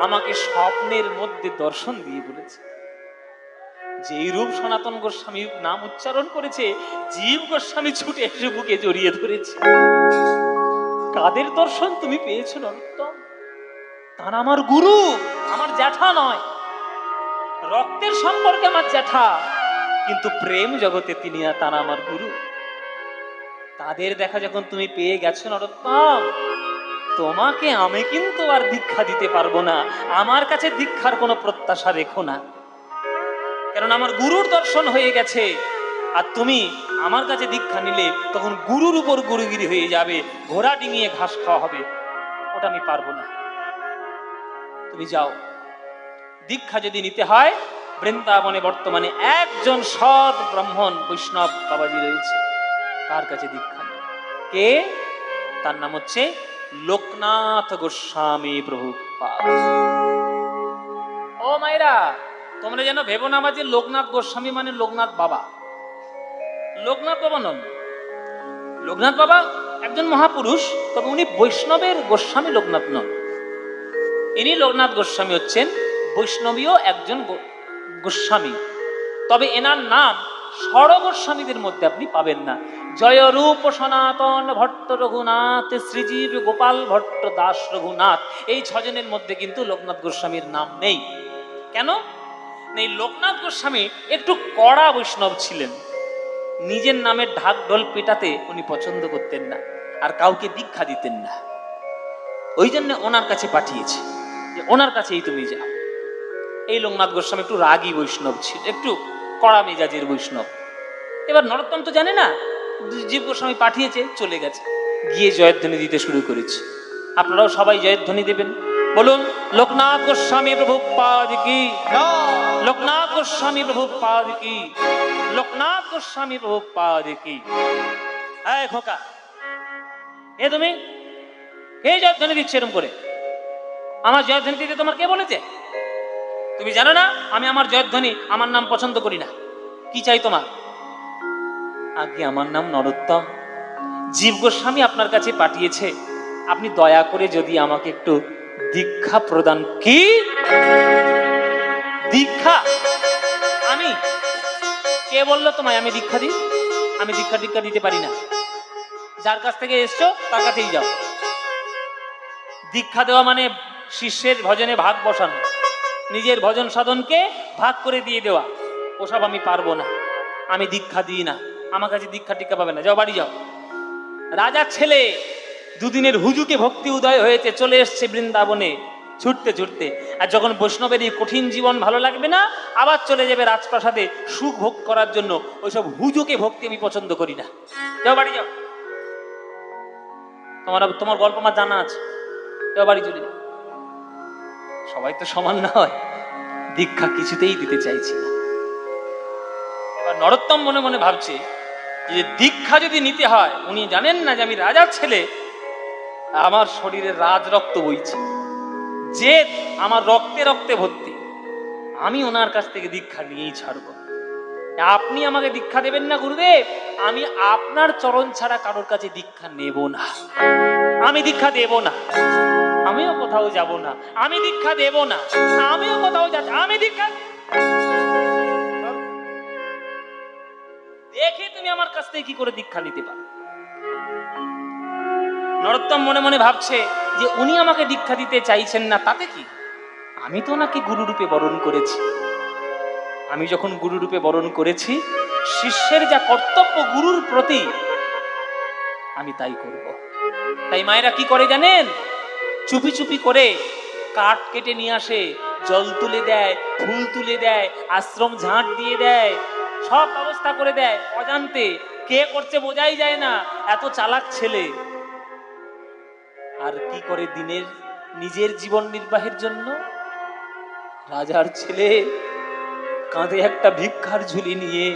আমাকে স্বপ্নের মধ্যে দর্শন দিয়ে বলেছে, যেই রূপ সনাতন গোস্বামী নাম উচ্চারণ করেছে, জীব গোস্বামী ছুটে এসে বুকে জড়িয়ে ধরেছে। কাদের দর্শন তুমি পেয়েছো নরোত্তম? তারা আমার গুরু, আমার জ্যাঠা নয়। রক্তের সম্পর্কে আমার জ্যাঠা, কিন্তু প্রেম জগতে তিনি তারা আমার গুরু। তাদের দেখা যখন তুমি পেয়ে গেছো নরোত্তম, তোমাকে আমি কিন্তু আর দীক্ষা দিতে পারবো না। আমার কাছে দীক্ষার কোনো প্রত্যাশা রেখো না, কারণ আমার গুরুর দর্শন হয়ে গেছে। আর তুমি আমার কাছে দীক্ষা নিলে তখন গুরুর উপর গুরুগিরি হয়ে যাবে, ঘোড়া ডিঙিয়ে ঘাস খাওয়া হবে, ওটা আমি পারবো না। তুমি যাও, দীক্ষা যদি নিতে হয়, বৃন্দাবনে বর্তমানে একজন সৎ ব্রাহ্মণ বৈষ্ণব বাবাজি রয়েছে, তার কাছে দীক্ষা নেই। কে? তার নাম হচ্ছে লোকনাথ গোস্বামী প্রভুপাদ। ও মায়েরা, তোমরা যেন ভেবো না যে লোকনাথ গোস্বামী মানে লোকনাথ বাবা। লোকনাথ বাবা নন। লোকনাথ বাবা একজন মহাপুরুষ, তবে উনি বৈষ্ণবের গোস্বামী লোকনাথ নন। ইনি লোকনাথ গোস্বামী হচ্ছেন বৈষ্ণবীয় একজন গোস্বামী, তবে এনার নাম ষড়গোস্বামীদের মধ্যে আপনি পাবেন না। জয়রূপ সনাতন ভট্ট রঘুনাথ, শ্রীজীব গোপাল ভট্ট দাস রঘুনাথ, এই ছজনের মধ্যে কিন্তু লোকনাথ গোস্বামীর নাম নেই। কেন নেই? লোকনাথ গোস্বামী একটু কড়া বৈষ্ণব ছিলেন। নিজের নামের ঢাক ঢোল পেটাতে উনি পছন্দ করতেন না, আর কাউকে দীক্ষা দিতেন না। ওই জন্য ওনার কাছে পাঠিয়েছে যে ওনার কাছেই তুমি যাও। এই লোকনাথ গোস্বামী একটু রাগী বৈষ্ণব ছিল, একটু কড়া মেজাজের বৈষ্ণব। এবার নরোত্তম তো জানে না, জীব গোস্বামী পাঠিয়েছে, চলে গেছে, গিয়ে জয়ধ্বনি দিতে শুরু করেছে। আপনারাও সবাই জয়ধ্বনি দেবেন, বলুন লোকনাথ গোস্বামী প্রভুপাদ কি, লোকনাথ গোস্বামী প্রভুপাদ কি, লোকনাথ গোস্বামী প্রভুপাদ কি। এই খোকা, এ তুমি কে জয়ধ্বনি দিচ্ছে এরকম করে? আমার জয়ধ্বনি দিতে তোমার কে বলেছে? তুমি জানো না আমি আমার জয়ধ্বনি, আমার নাম পছন্দ করি না। কি চাই তোমার? আগে আমার নাম নরোত্তম, জীব গোস্বামী আপনার কাছে পাঠিয়েছে, আপনি দয়া করে যদি আমাকে একটু দীক্ষা প্রদান। কি দীক্ষা? আমি? কে বললো তোমায় আমি দীক্ষা দিই? আমি দীক্ষা দিতে পারি না। যার কাছ থেকে এসছো তার কাছেই যাও। দীক্ষা দেওয়া মানে শিষ্যের ভজনে ভাগ বসানো, নিজের ভজন সাধনকে ভাগ করে দিয়ে দেওয়া, ওসব আমি পারবো না। আমি দীক্ষা দিই না, আমার কাছে দীক্ষা টিক্ষা পাবে না, যাও বাড়ি যাও। রাজার ছেলে দুদিনের হুজুকে ভক্তি উদয় হয়েছে, চলে এসছে বৃন্দাবনে ছুটতে ছুটতে। আর যখন বৈষ্ণবের এই কঠিন জীবন ভালো লাগবে না, আবার চলে যাবে রাজপ্রাসাদে সুখ ভোগ করার জন্য। ওইসব হুজুকে ভক্তি আমি পছন্দ করি না, যাও বাড়ি যাও। তোমার গল্প আমার জানা আছে, যাও বাড়ি চলে যাও। সবাই তো সমান নয়, দীক্ষা কিছুতেই দিতে চাইছি না। এবার নরোত্তম মনে মনে ভাবছে যে দীক্ষা যদি নিতে হয়, উনি জানেন না যে আমি রাজার ছেলে, আমার শরীরে রাজ রক্ত বইছে, যে আমার রক্তে রক্তে ভর্তি, আমি ওনার কাছ থেকে দীক্ষা নিয়েই ছাড়ব। আপনি আমাকে দীক্ষা দেবেন না গুরুদেব, আমি আপনার চরণ ছাড়া কারোর কাছে দীক্ষা নেব না, আমি দীক্ষা দেব না, আমিও কোথাও যাব না, আমি দীক্ষা দেব না, আমিও কোথাও যাচ্ছি, আমি দীক্ষা। দেখে তুমি আমার কাছ থেকে কি করে দীক্ষা নিতে পারো? নরোত্তম মনে মনে ভাবছে যে উনি আমাকে দীক্ষা দিতে চাইছেন না, তাতে কি, আমি তো ওনাকে গুরুরূপে বরণ করেছি। আমি যখন গুরুরূপে বরণ করেছি, শিষ্যের যা কর্তব্য গুরুর প্রতি, আমি তাই করব। তাই মায়েরা কি করে জানেন? চুপি চুপি করে কাঠ কেটে নিয়ে আসে, জল তুলে দেয়, ফুল তুলে দেয়, আশ্রম ঝাঁট দিয়ে দেয়, সব ব্যবস্থা করে দেয় অজান্তে। কে করছে বোঝাই যায় না, এত চালাক ছেলে। আর কি করে দিনের নিজের জীবন নির্বাহের জন্য? রাজার ছেলে কাঁধে একটা ভিক্ষার ঝুলি নিয়ে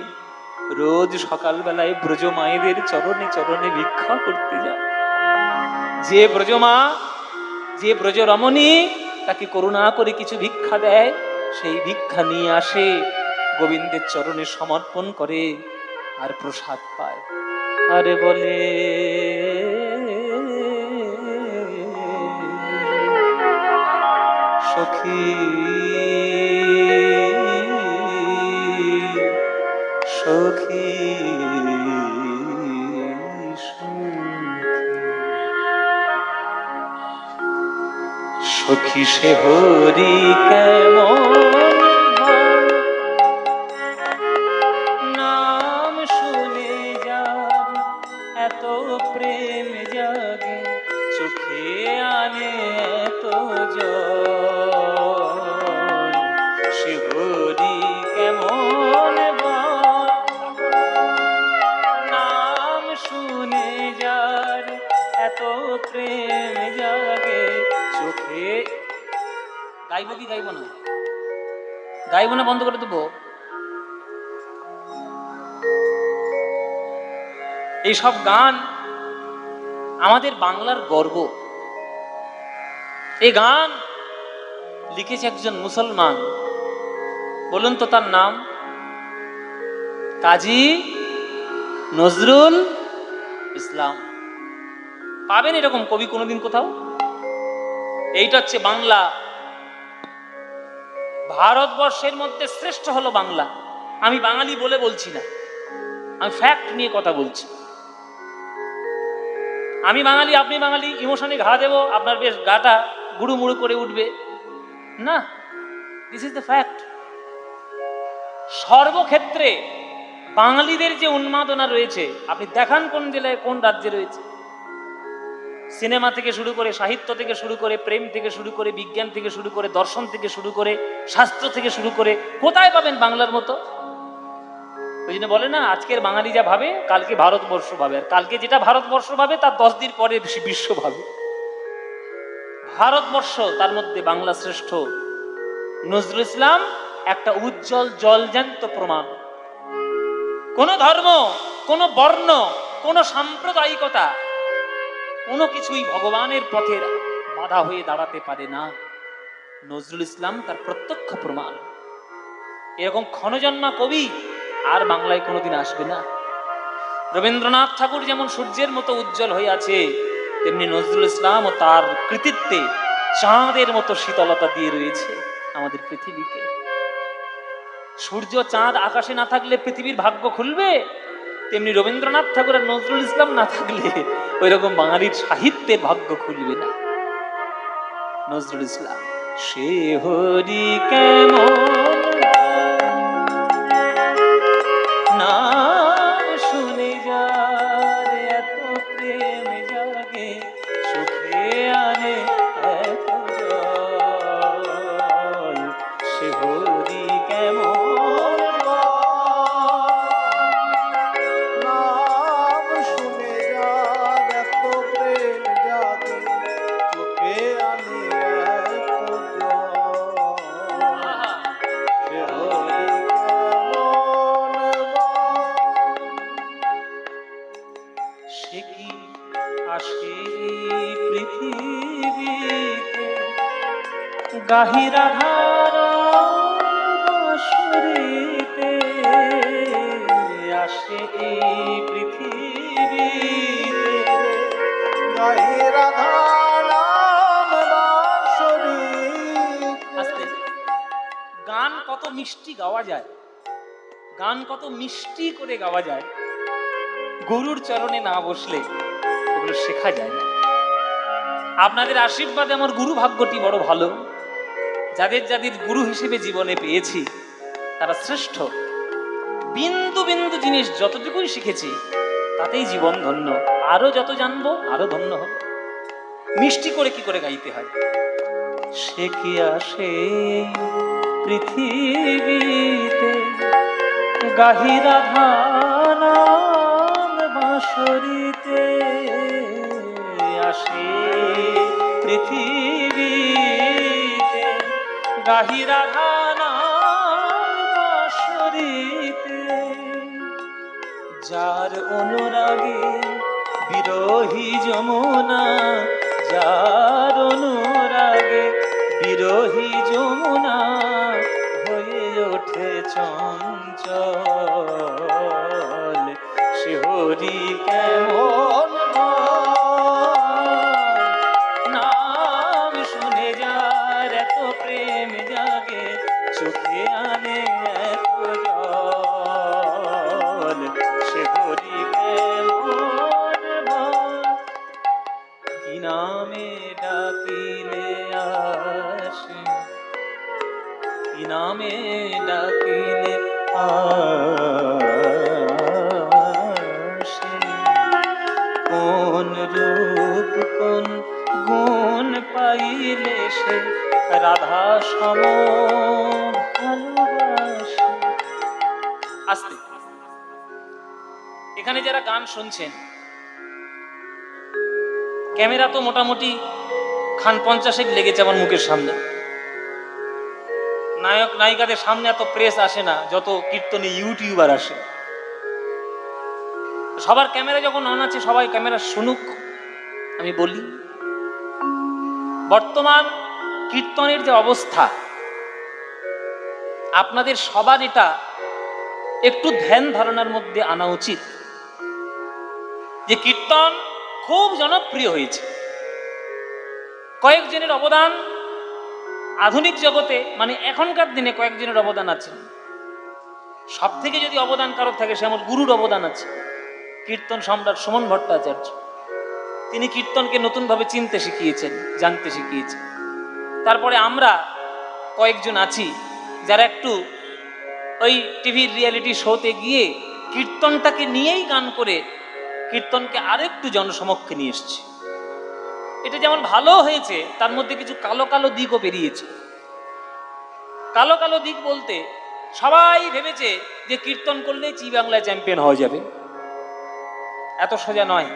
রোজ সকালবেলায় ব্রজ মায়েদের চরণে চরণে ভিক্ষা করতে যায়। যে ব্রজমা, যে ব্রজ রমণী তাকে করুণা করে কিছু ভিক্ষা দেয়, সেই ভিক্ষা নিয়ে আসে, গোবিন্দের চরণে সমর্পণ করে, আর প্রসাদ পায়। আরে বলে সখী সখী সখী সে হরি কেমন নাম শুনে যার এত প্রেম জাগে, চোখে আনে এত জল, সে হরি কেমন নাম শুনে যার এত প্রেম জাগে, চোখে। গাইব কি গাইব না? গাইব না, বন্ধ করে দেবো। এইসব গান আমাদের বাংলার গর্ব। এই গান লিখেছে একজন মুসলমান, বলুন তো তার নাম? কাজী নজরুল ইসলাম। পাবেন এরকম কবি কোনোদিন কোথাও? এইটা হচ্ছে বাংলা। ভারতবর্ষের মধ্যে শ্রেষ্ঠ হলো বাংলা। আমি বাঙালি বলে বলছি না, আমি ফ্যাক্ট নিয়ে কথা বলছি। আমি বাঙালি, আপনি বাঙালি, ইমোশনে ঘা দেবো, আপনার বেশ গাটা গুড়ুমুড়ু করে উঠবে না। This is the fact. সর্বক্ষেত্রে বাঙালিদের যে উন্মাদনা রয়েছে, আপনি দেখান কোন জেলায় কোন রাজ্যে রয়েছে। সিনেমা থেকে শুরু করে, সাহিত্য থেকে শুরু করে, প্রেম থেকে শুরু করে, বিজ্ঞান থেকে শুরু করে, দর্শন থেকে শুরু করে, শাস্ত্র থেকে শুরু করে, কোথায় পাবেন বাংলার মতো? ওই জন্য বলে না, আজকের বাঙালি যা ভাবে কালকে ভারতবর্ষ ভাবে, আর কালকে যেটা ভারতবর্ষ ভাবে তার 10 দিন পরে বিশ্ব ভাবে। ভারতবর্ষ, তার মধ্যে বাংলা শ্রেষ্ঠ। নজরুল ইসলাম একটা উজ্জ্বল জলজ্যান্ত প্রমাণ। কোন ধর্ম, কোন বর্ণ, কোন সাম্প্রদায়িকতা, কোনো কিছুই ভগবানের পথের বাধা হয়ে দাঁড়াতে পারে না। নজরুল ইসলাম তার প্রত্যক্ষ প্রমাণ। এরকম ক্ষণজন্মা কবি আর বাংলায় কোনোদিন আসবে না। রবীন্দ্রনাথ ঠাকুর যেমন সূর্যের মতো উজ্জ্বল হয়ে আছে, তেমনি নজরুল ইসলাম ও তার কৃতিত্বে চাঁদের মতো শীতলতা দিয়ে রয়েছে আমাদের পৃথিবীকে। সূর্য চাঁদ আকাশে না থাকলে পৃথিবীর ভাগ্য খুলবে, তেমনি রবীন্দ্রনাথ ঠাকুর আর নজরুল ইসলাম না থাকলে ওই রকম বাঙালির সাহিত্যের ভাগ্য খুলবে না। নজরুল ইসলাম, সে হরি কেমন না শুনে যার এত প্রেম জাগে, সুখে আনে এত জল। সে হরি কেমন নাম শুনে যার এত প্রেম জাগে, চোখে আনে এত জল। সে হরি সে কি আসে পৃথিবীতে গাহিরা ধারা বাঁশরীতে, আসে এই পৃথিবীতে গায়ে রাধা নাম বাঁশরী। আস্তে। গান কত মিষ্টি গাওয়া যায়, গান কত মিষ্টি করে গাওয়া যায়, গুরুর চরণে না বসলে ওগুলো শেখা যায় না। আপনাদের আশীর্বাদে আমার গুরু ভাগ্যটি বড় ভালো। যাদের যাদের গুরু হিসেবে জীবনে পেয়েছি তারা শ্রেষ্ঠ। বিন্দু বিন্দু জিনিস যতটুকুই শিখেছি তাতেই জীবন ধন্য। আরো যত জানবো আরো ধন্য হবে। মিষ্টি করে কি করে গাইতে হয়। সে কি আসে পৃথিবীতে গাহিরা ধানাম বাঁশরীতে, আসে পৃথিবীতে গাহিরা ধানাম বাঁশরীতে, যার অনুরাগে বিরোহী যমুনা, যার অনুরাগে বিরোহী যমুনা হয়ে ওঠে চঞ্চল। সে হরি কেমন নাম শুনে যার এত প্রেম জাগে, চোখে আনে এত জল। সে হরি কেমন কি নামে ডাকিলে আসে, কি নামে ডাকিলে আসে, কোন রূপ কোন গুণ পাইলে সে রাধা সম ভালোবাসে। আস্তে। এখানে যারা গান শুনছেন, ক্যামেরা তো মোটামুটি খান 50 লেগেছে আমার মুখের সামনে। নায়ক নায়িকাদের সামনে এত প্রেস আসে না যত কীর্তনে ইউটিউবার আসে। সবার ক্যামেরা যখন অন আছে সবাই ক্যামেরা শুনুক। আমি বলি, বর্তমান কীর্তনের যে অবস্থা, আপনাদের সবার এটা একটু ধ্যান ধারণার মধ্যে আনা উচিত যে কীর্তন খুব জনপ্রিয় হয়েছে। কয়েকজনের অবদান আধুনিক জগতে, মানে এখনকার দিনে কয়েকজনের অবদান আছে। সব থেকে যদি অবদান কারো থাকে, সে আমার গুরুর অবদান আছে, কীর্তন সম্রাট সুমন ভট্টাচার্য। তিনি কীর্তনকে নতুনভাবে চিনতে শিখিয়েছেন, জানতে শিখিয়েছেন। তারপরে আমরা কয়েকজন আছি যারা একটু ওই টিভির রিয়েলিটি শোতে গিয়ে কীর্তনটাকে নিয়েই গান করে কীর্তনকে আরেকটু জনসমক্ষে নিয়ে এসছে। এটা যেমন ভালো হয়েছে, তার মধ্যে কিছু কালো কালো দিকও বেরিয়েছে। কালো কালো দিক বলতে, সবাই ভেবেছে যে কীর্তন করলে জি বাংলায় চ্যাম্পিয়ন হয়ে যাবে। এত সোজা নয়।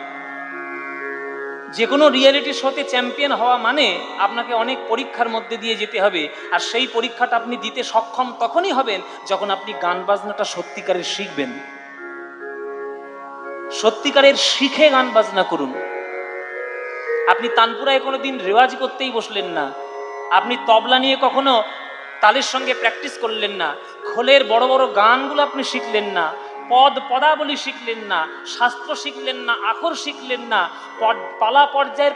যে কোনো রিয়েলিটি শোতে চ্যাম্পিয়ন হওয়া মানে আপনাকে অনেক পরীক্ষার মধ্যে দিয়ে যেতে হবে, আর সেই পরীক্ষাটা আপনি দিতে সক্ষম তখনই হবেন যখন আপনি গান বাজনাটা সত্যিকারের শিখবেন। সত্যিকারের শিখে গান বাজনা করুন। আপনি তানপুরায় কোনোদিন রেওয়াজ করতেই বসলেন না, আপনি তবলা নিয়ে কখনো তালের সঙ্গে প্র্যাকটিস করলেন না, খোলের বড় বড় গানগুলো আপনি শিখলেন না, পদাবলী শিখলেন না, শাস্ত্র শিখলেন না, আখর শিখলেন না, পালা পর্যায়ের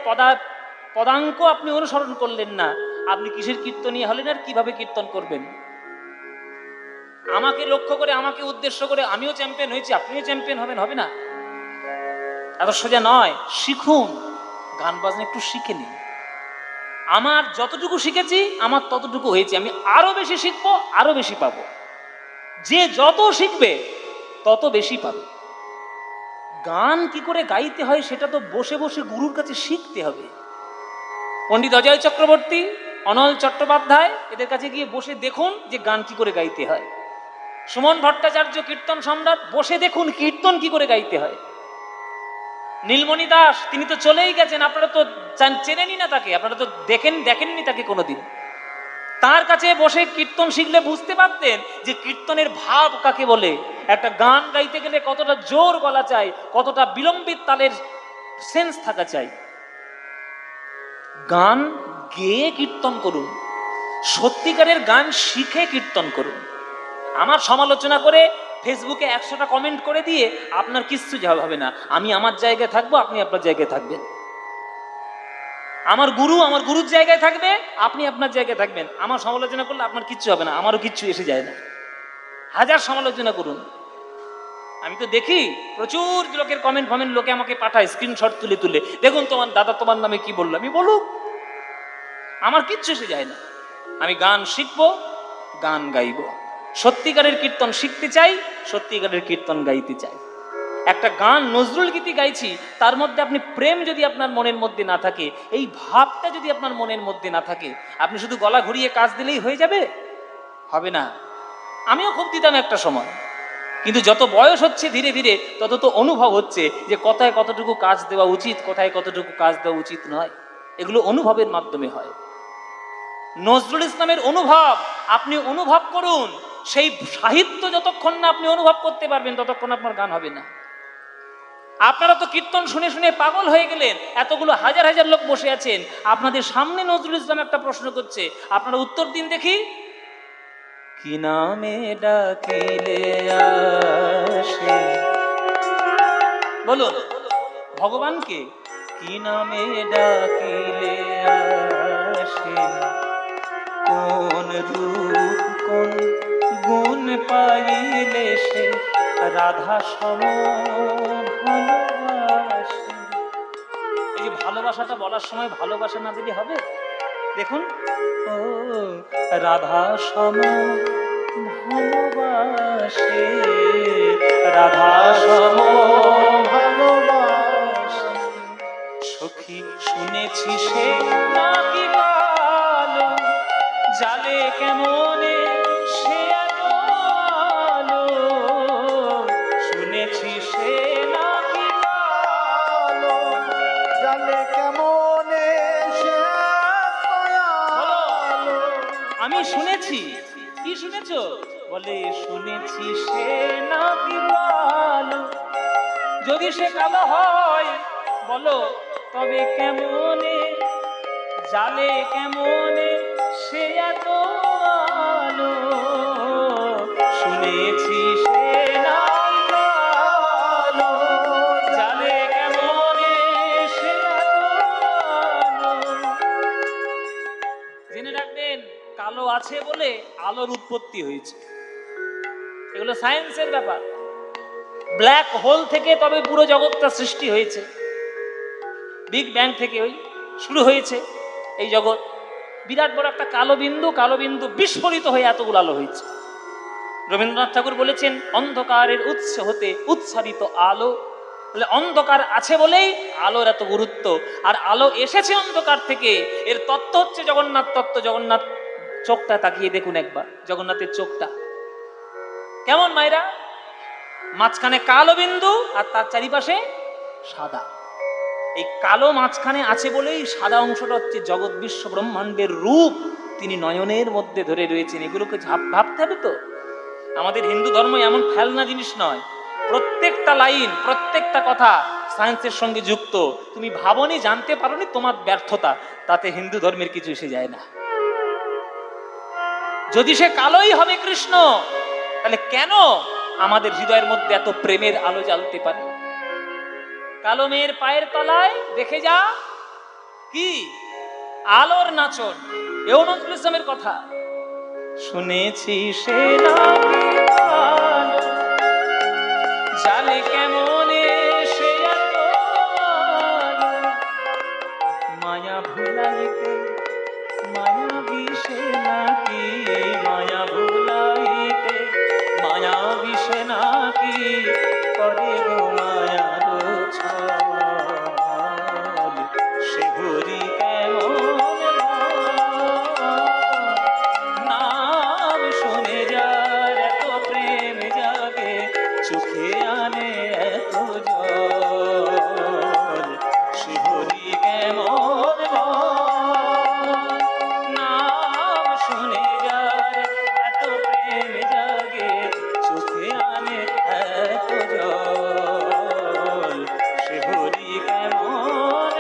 পদাঙ্ক আপনি অনুসরণ করলেন না, আপনি কিসের কীর্তনীয় হলেন আর কিভাবে কীর্তন করবেন? আমাকে লক্ষ্য করে, আমাকে উদ্দেশ্য করে আমিও চ্যাম্পিয়ন হয়েছি, আপনিও চ্যাম্পিয়ন হবেন, হবে না। এত সোজা নয়। শিখুন, গান বাজনা একটু শিখে নিন। আমার যতটুকু শিখেছি আমার ততটুকু হয়েছে, আমি আরো বেশি শিখবো, আরো বেশি পাবো। যে যত শিখবে তত বেশি পাবে। গান কি করে গাইতে হয় সেটা তো বসে বসে গুরুর কাছে শিখতে হবে। পণ্ডিত অজয় চক্রবর্তী, অনল চট্টোপাধ্যায়, এদের কাছে গিয়ে বসে দেখুন যে গান কি করে গাইতে হয়। সুমন ভট্টাচার্য কীর্তন সম্রাট, বসে দেখুন কীর্তন কি করে গাইতে হয়। নীলমণি দাস, তিনি তো চলেই গেছেন, আপনারা তো চেনেনই না তাকে, আপনারা তো দেখেননি তাকে কোনোদিন। তার কাছে বসে কীর্তন শিখলে বুঝতে পারতেন যে কীর্তনের ভাব কাকে বলে। একটা গান গাইতে গেলে কতটা জোর গলা চাই, কতটা বিলম্বিত তালের সেন্স থাকা চাই। গান গেয়ে কীর্তন করুন, সত্যিকারের গান শিখে কীর্তন করুন। আমার সমালোচনা করে ফেসবুকে 100টা কমেন্ট করে দিয়ে আপনার কিচ্ছু যাওয়া হবে না। আমি আমার জায়গায় থাকবো, আপনি আপনার জায়গায় থাকবেন। আমার গুরুর জায়গায় থাকবে, আপনি আপনার জায়গায় থাকবেন। আমার সমালোচনা করলে আপনার কিচ্ছু হবে না, আমারও কিচ্ছু এসে যায় না। হাজার সমালোচনা করুন। আমি তো দেখি প্রচুর লোকের কমেন্ট লোকে আমাকে পাঠায় স্ক্রিনশট তুলে তুলে, দেখুন তোমার দাদা তোমার নামে কি বললো। আমি বলুক, আমার কিচ্ছু এসে যায় না। আমি গান শিখবো, গান গাইবো। সত্যিকারের কীর্তন শিখতে চাই, সত্যিকারের কীর্তন গাইতে চাই। একটা গান নজরুল গীতি গাইছি, তার মধ্যে আপনি প্রেম যদি আপনার মনের মধ্যে না থাকে, এই ভাবটা যদি আপনার মনের মধ্যে না থাকে, আপনি শুধু গলা ঘুরিয়ে কাজ দিলেই হয়ে যাবে? হবে না। আমিও খুব দিতাম একটা সময়, কিন্তু যত বয়স হচ্ছে ধীরে ধীরে তত তো অনুভব হচ্ছে যে কোথায় কতটুকু কাজ দেওয়া উচিত, কোথায় কতটুকু কাজ দেওয়া উচিত নয়। এগুলো অনুভবের মাধ্যমে হয়। নজরুল ইসলামের অনুভব আপনি অনুভব করুন। সেই সাহিত্য যতক্ষণ না আপনি অনুভব করতে পারবেন ততক্ষণ আপনার গান হবে না। আপনারা তো কীর্তন শুনে শুনে পাগল হয়ে গেলেন, এতগুলো হাজার হাজার লোক বসে আছেন, আপনাদের সামনে নজরুল ইসলাম একটা প্রশ্ন করছে, আপনারা উত্তর দিন দেখি। কি নামে ডাকিলে আসে, বলুন ভগবানকে। কি নামে ডাকিলে আসে, কোন রূপ কোন গুণ পাইলে সে রাধা সম ভালোবাসে। এই যে ভালোবাসাটা বলার সময় ভালোবাসা না দিলে হবে? দেখুন, ও রাধা সম ভালোবাসে, রাধা সম ভালোবাসে। সখী শুনেছি সে নাকি কালো, জালে কেমনে সে এত আলো। শুনেছি সে নাকি কালো, জালে কেমনে সে এত আলো। আমি শুনেছি। কি শুনেছো? বলে শুনেছি সে নাকি কালো। যদি সে কালো হয় বলো তবে কেমনে, জালে কেমনে সে এত আলো। শুনেছি সে নাকি কালো, জালে কেমনে সে এত আলো। জেনে রাখবেন, কালো আছে বলে আলোর উৎপত্তি হয়েছে। এগুলো সায়েন্সের ব্যাপার। ব্ল্যাক হোল থেকে তবে পুরো জগৎটা সৃষ্টি হয়েছে, বিগ ব্যাং থেকে ওই শুরু হয়েছে এই জগৎ। বিরাট বড় একটা কালো বিন্দু বিস্ফোরিত হয়ে এতগুলো আলো হয়েছে। রবীন্দ্রনাথ ঠাকুর বলেছেন, অন্ধকারের উৎস হতে উৎসারিত আলো। বলে অন্ধকার আছে বলেই আলোর এত গুরুত্ব, আর আলো এসেছে অন্ধকার থেকে। এর তত্ত্ব হচ্ছে জগন্নাথ তত্ত্ব। জগন্নাথ চোখটা তাকিয়ে দেখুন একবার, জগন্নাথের চোখটা কেমন মায়েরা, মাঝখানে কালো বিন্দু আর তার চারিপাশে সাদা। এই কালো মাঝখানে আছে বলেই সাদা অংশটা হচ্ছে জগৎ বিশ্ব ব্রহ্মাণ্ডের রূপ, তিনি নয়নের মধ্যে ধরে রয়েছেন। এগুলোকে ভাবতে হবে তো। আমাদের হিন্দু ধর্ম এমন ফেলনা জিনিস নয়, প্রত্যেকটা লাইন প্রত্যেকটা কথা সায়েন্সের সঙ্গে যুক্ত। তুমি ভাবনি, জানতে পারোনি, তোমার ব্যর্থতা, তাতে হিন্দু ধর্মের কিছু এসে যায় না। যদি সে কালোই হবে কৃষ্ণ, তাহলে কেন আমাদের হৃদয়ের মধ্যে এত প্রেমের আলো জ্বালতে পারে? কালো মেয়ের পায়ের তলায় দেখে যা কি আলোর নাচন। এও নজরুল ইসলামের কথা শুনেছি, সে নাকি আলো জালে কেমন সে এত আলো, মায়া ভুলাইতে মায়া বিষে নাকি, মায়া ভুলাইতে মায়া বিষে নাকি, করে গো মায়ার ছল, সে হরি কেমন নাম শুনে যার এত প্রেম জাগে, চোখে আনে এত জল, সে হরি কেমন নাম শুনে যার এত প্রেম জাগে, চোখে আনে এত জল, সে হরি কেমন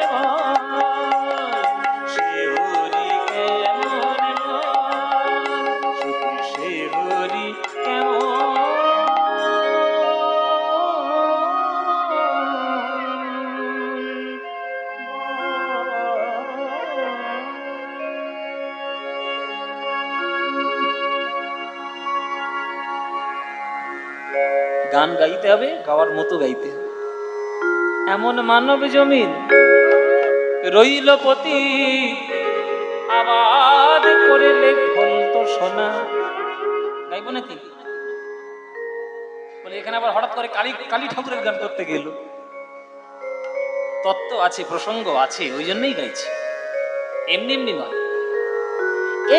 সে হরি কেমন সে হরি গান গাইতে হবে, গাওয়ার মতো গাইতে হবে। এমন মানব জমিন রইল পতি, আবাদ করেলে ফল তো সোনা। গাইব নাকি? বলে এখানে আবার হঠাৎ করে কালী ঠাকুরের গান করতে গেল। তত্ত্ব আছে, প্রসঙ্গ আছে, ওই জন্যই গাইছে, এমনি এমনি নয়।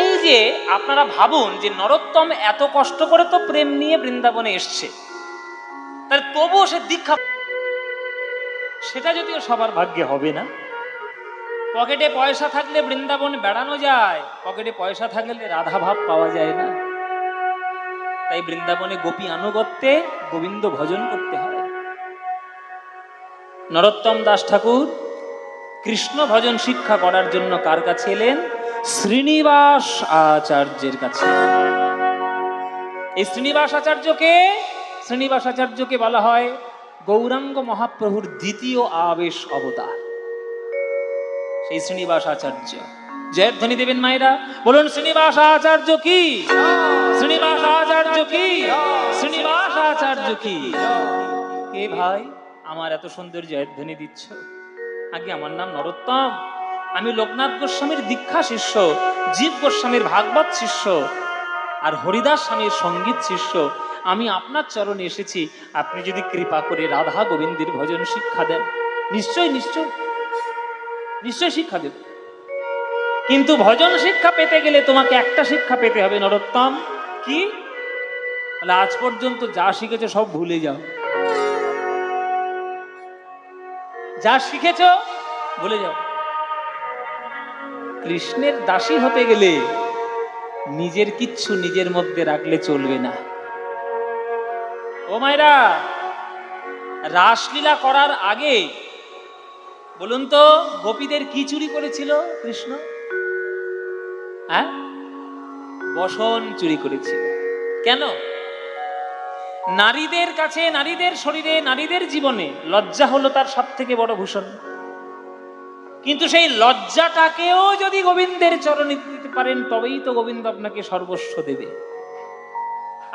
এই যে আপনারা ভাবুন যে নরোত্তম এত কষ্ট করে তো প্রেম নিয়ে বৃন্দাবনে এসছে, তাহলে তবুও সে দীক্ষা, সেটা যদিও সবার ভাগ্যে হবে না। পকেটে পয়সা থাকলে বৃন্দাবন বেড়ানো যায়, পকেটে পয়সা থাকলে রাধা ভাব পাওয়া যায় না। তাই বৃন্দাবনে গোপী আনুগত্যে গোবিন্দ ভজন করতে হয়। নরোত্তম দাস ঠাকুর কৃষ্ণ ভজন শিক্ষা করার জন্য কার কাছে এলেন? শ্রীনিবাস আচার্যের কাছে। এই শ্রীনিবাস আচার্যকে বলা হয় গৌরাঙ্গ মহাপ্রভুর দ্বিতীয় আবেশ অবতার। সেই শ্রীনিবাস আচার্য, জয়ধ্বনি দেবেন মায়েরা, বলুন শ্রীনিবাস আচার্য কি, শ্রীনিবাস আচার্য কি, শ্রীনিবাস আচার্য কি। কে ভাই আমার এত সুন্দর জয়ধ্বনি দিচ্ছ? আগে আমার নাম নরোত্তম, আমি লোকনাথ গোস্বামীর দীক্ষা শিষ্য, জীব গোস্বামীর ভাগবত শিষ্য, আর হরিদাস স্বামীর সঙ্গীত শিষ্য। আমি আপনার চরণে এসেছি, আপনি যদি কৃপা করে রাধা গোবিন্দের ভজন শিক্ষা দেন, নিশ্চয় নিশ্চয় নিশ্চয় শিক্ষা দেব। কিন্তু ভজন শিক্ষা পেতে গেলে তোমাকে একটা শিক্ষা পেতে হবে নরোত্তম। কি? তাহলে আজ পর্যন্ত যা শিখেছো সব ভুলে যাও, যা শিখেছো ভুলে যাও। কৃষ্ণের দাসী হতে গেলে নিজের কিচ্ছু নিজের মধ্যে রাখলে চলবে না। ও মায়েরা, রাসলীলা করার আগে বলুন তো গোপীদের কি চুরি করেছিল কৃষ্ণ? হ্যাঁ, বসন চুরি করেছিল। কেন? নারীদের কাছে, নারীদের শরীরে, নারীদের জীবনে লজ্জা হলো তার সব থেকে বড় ভূষণ। কিন্তু সেই লজ্জাটাকেও যদি গোবিন্দের চরণে দিতে পারেন, তবেই তো গোবিন্দ আপনাকে সর্বস্ব দেবে।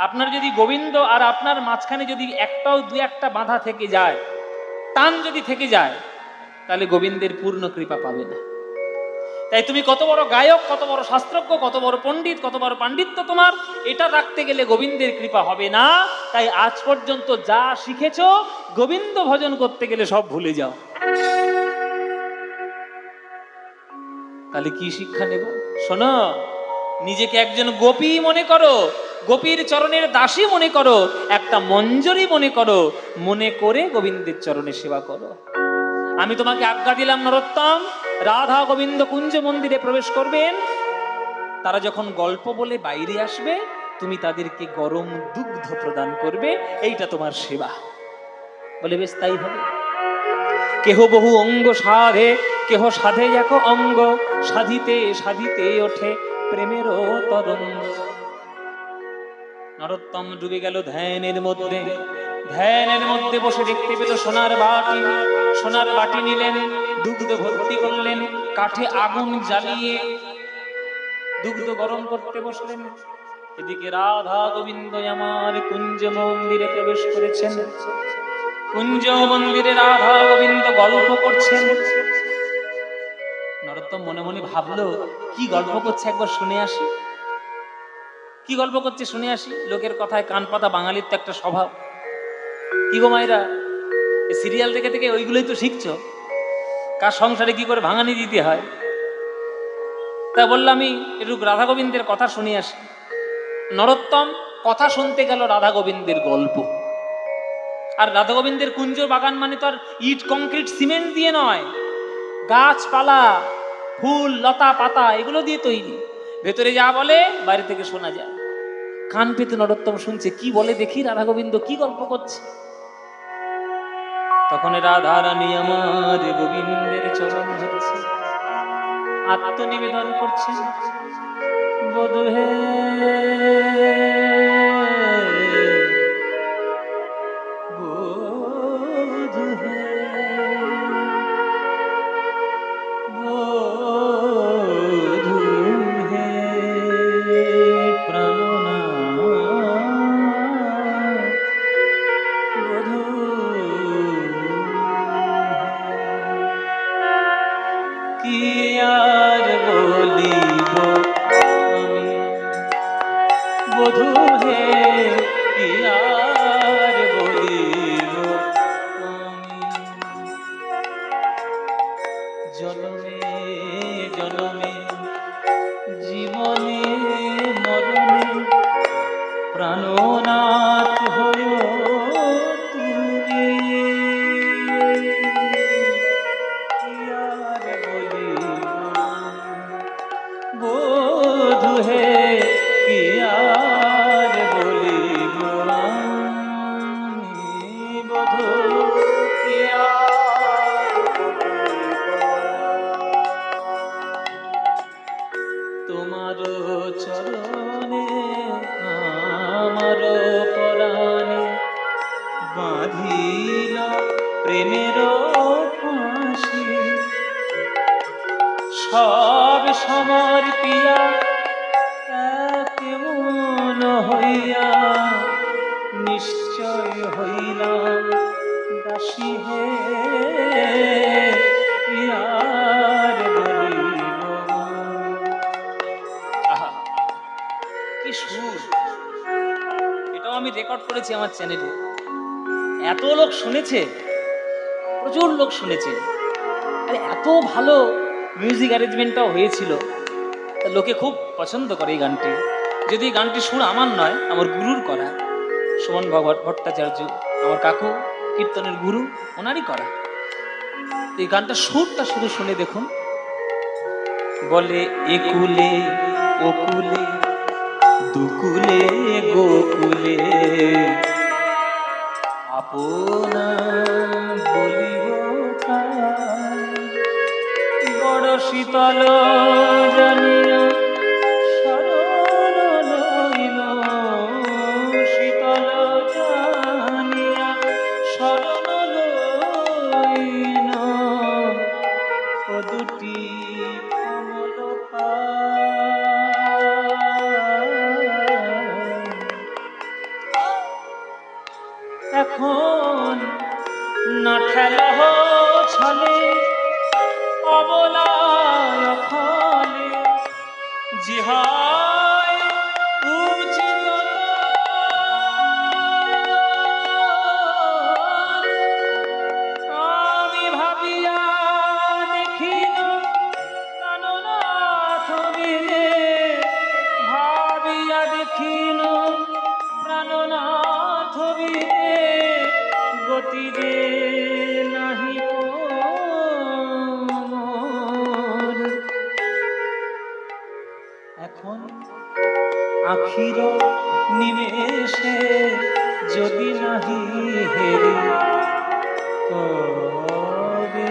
আপনার যদি গোবিন্দ আর আপনার মাঝখানে যদি একটাও দু একটা বাধা থেকে যায়, টান যদি থেকে যায়, তাহলে গোবিন্দের পূর্ণ কৃপা পাবে না। তাই তুমি কত বড় গায়ক, কত বড় শাস্ত্রজ্ঞ, কত বড় পণ্ডিত, কত বড় পাণ্ডিত্য তোমার, এটা রাখতে গেলে গোবিন্দের কৃপা হবে না। তাই আজ পর্যন্ত যা শিখেছো, গোবিন্দ ভজন করতে গেলে সব ভুলে যাও। তাহলে কি শিক্ষা নেব? শোনো, নিজেকে একজন গোপী মনে করো, গোপীর চরণের দাসী মনে করো, একটা মঞ্জরি মনে করো, মনে করে গোবিন্দের চরণে সেবা করো। আমি তোমাকে আজ্ঞা দিলাম নরোত্তম, রাধা গোবিন্দ কুঞ্জ মন্দিরে প্রবেশ করবেন। তারা যখন গল্প বলে বাইরে আসবে, তুমি তাদেরকে গরম দুগ্ধ প্রদান করবে, এইটা তোমার সেবা। বলে বেশ তাই হবে। কেহ বহু অঙ্গ সাধে, কেহ সাধে এক অঙ্গ, সাধিতে সাধিতে ওঠে প্রেমেরও তরঙ্গ। নরোত্তম ডুবে গেল ধ্যানের মধ্যে। ধ্যানের মধ্যে বসে দেখতে পেল সোনার বাটি। সোনার বাটি নিলেন, দুগ্ধ ভর্তি করলেন, কাঠে আগুন জ্বালিয়ে দুগ্ধ গরম করতে বসলেন। এদিকে রাধা গোবিন্দ আমার কুঞ্জ মন্দিরে প্রবেশ করেছেন। কুঞ্জ মন্দিরে রাধা গোবিন্দ গল্প করছেন। নরোত্তম মনে মনে ভাবলো, কি গল্প করছে একবার শুনে আসি। কি গল্প করছে শুনে আসি। লোকের কথায় কান পাতা বাঙালির তো একটা স্বভাব। কি গো মায়েরা, সিরিয়াল দেখে থেকে ওইগুলোই তো শিখছো, কার সংসারে কি করে ভাঙানি দিতে হয়। তা বললাম আমি একটু রাধা গোবিন্দের কথা শুনে আসি। নরোত্তম কথা শুনতে গেল রাধা গোবিন্দের গল্প। আর রাধা গোবিন্দের কুঞ্জ বাগান মানে তো আর ইট কংক্রিট সিমেন্ট দিয়ে নয়, গাছপালা, ফুল লতা পাতা এগুলো দিয়ে তৈরি। ভেতরে যা বলে বাইরে থেকে শোনা যায়। কান পেতে নরোত্তম শুনছে, কি বলে দেখি রাধা গোবিন্দ কি গল্প করছে। তখন রাধা রানী আমার গোবিন্দের চরণ ধরছে, আত্মনিবেদন করছে। বধূ হে বধূ হে বধূ হে প্রাণনাথ বধূ কি আর বলিব আমি, বধূ হে কি আর বলিব আমি। জনমে জনমে জীবনে মরণে প্রাণনাথ হয়ে তুমি, কি আর বলিব বধূ হে কি আর বলিব আমি, বধূ কি আর বলিব। তোমার চরণে আমার পরাণে বাঁধিল প্রেমের ফাঁসি, সব সমর্পিয়া কেমন হইয়া নিশ্চয় হইলাম দাসী হে কি আর বলিব। আহা, কি সুর! এটাও আমি রেকর্ড করেছি আমার চ্যানেলে। এত লোক শুনেছে, প্রচুর লোক শুনেছে। আরে এত ভালো মিউজিক অ্যারেঞ্জমেন্টটাও হয়েছিল, তা লোকে খুব পছন্দ করে এই গানটি। যদি এই গানটি সুর আমার নয়, আমার গুরুর করা, সুমন ভট্টাচার্য আমার কাকু কীর্তনের গুরু, ওনারই করা। এই গানটা সুরটা শুধু শুনে দেখুন। বলে একুলে ওকুলে দুকুলে গোকুলে আপনা বলিব কার, বড় শীতল জানিয়া শরণ লইল, শীতল জানিয়া শরণ লইল ও দুটি কমল পায়। যে হয় উচিত আমি ভাবিয়া দেখিল প্রাণনাথ বিনে, ভাবিয়া দেখিল প্রাণনাথ বিনে, গতি যে নাহি মোর। এখন আখির নিমেষে যদি নাহি হেরি, তবে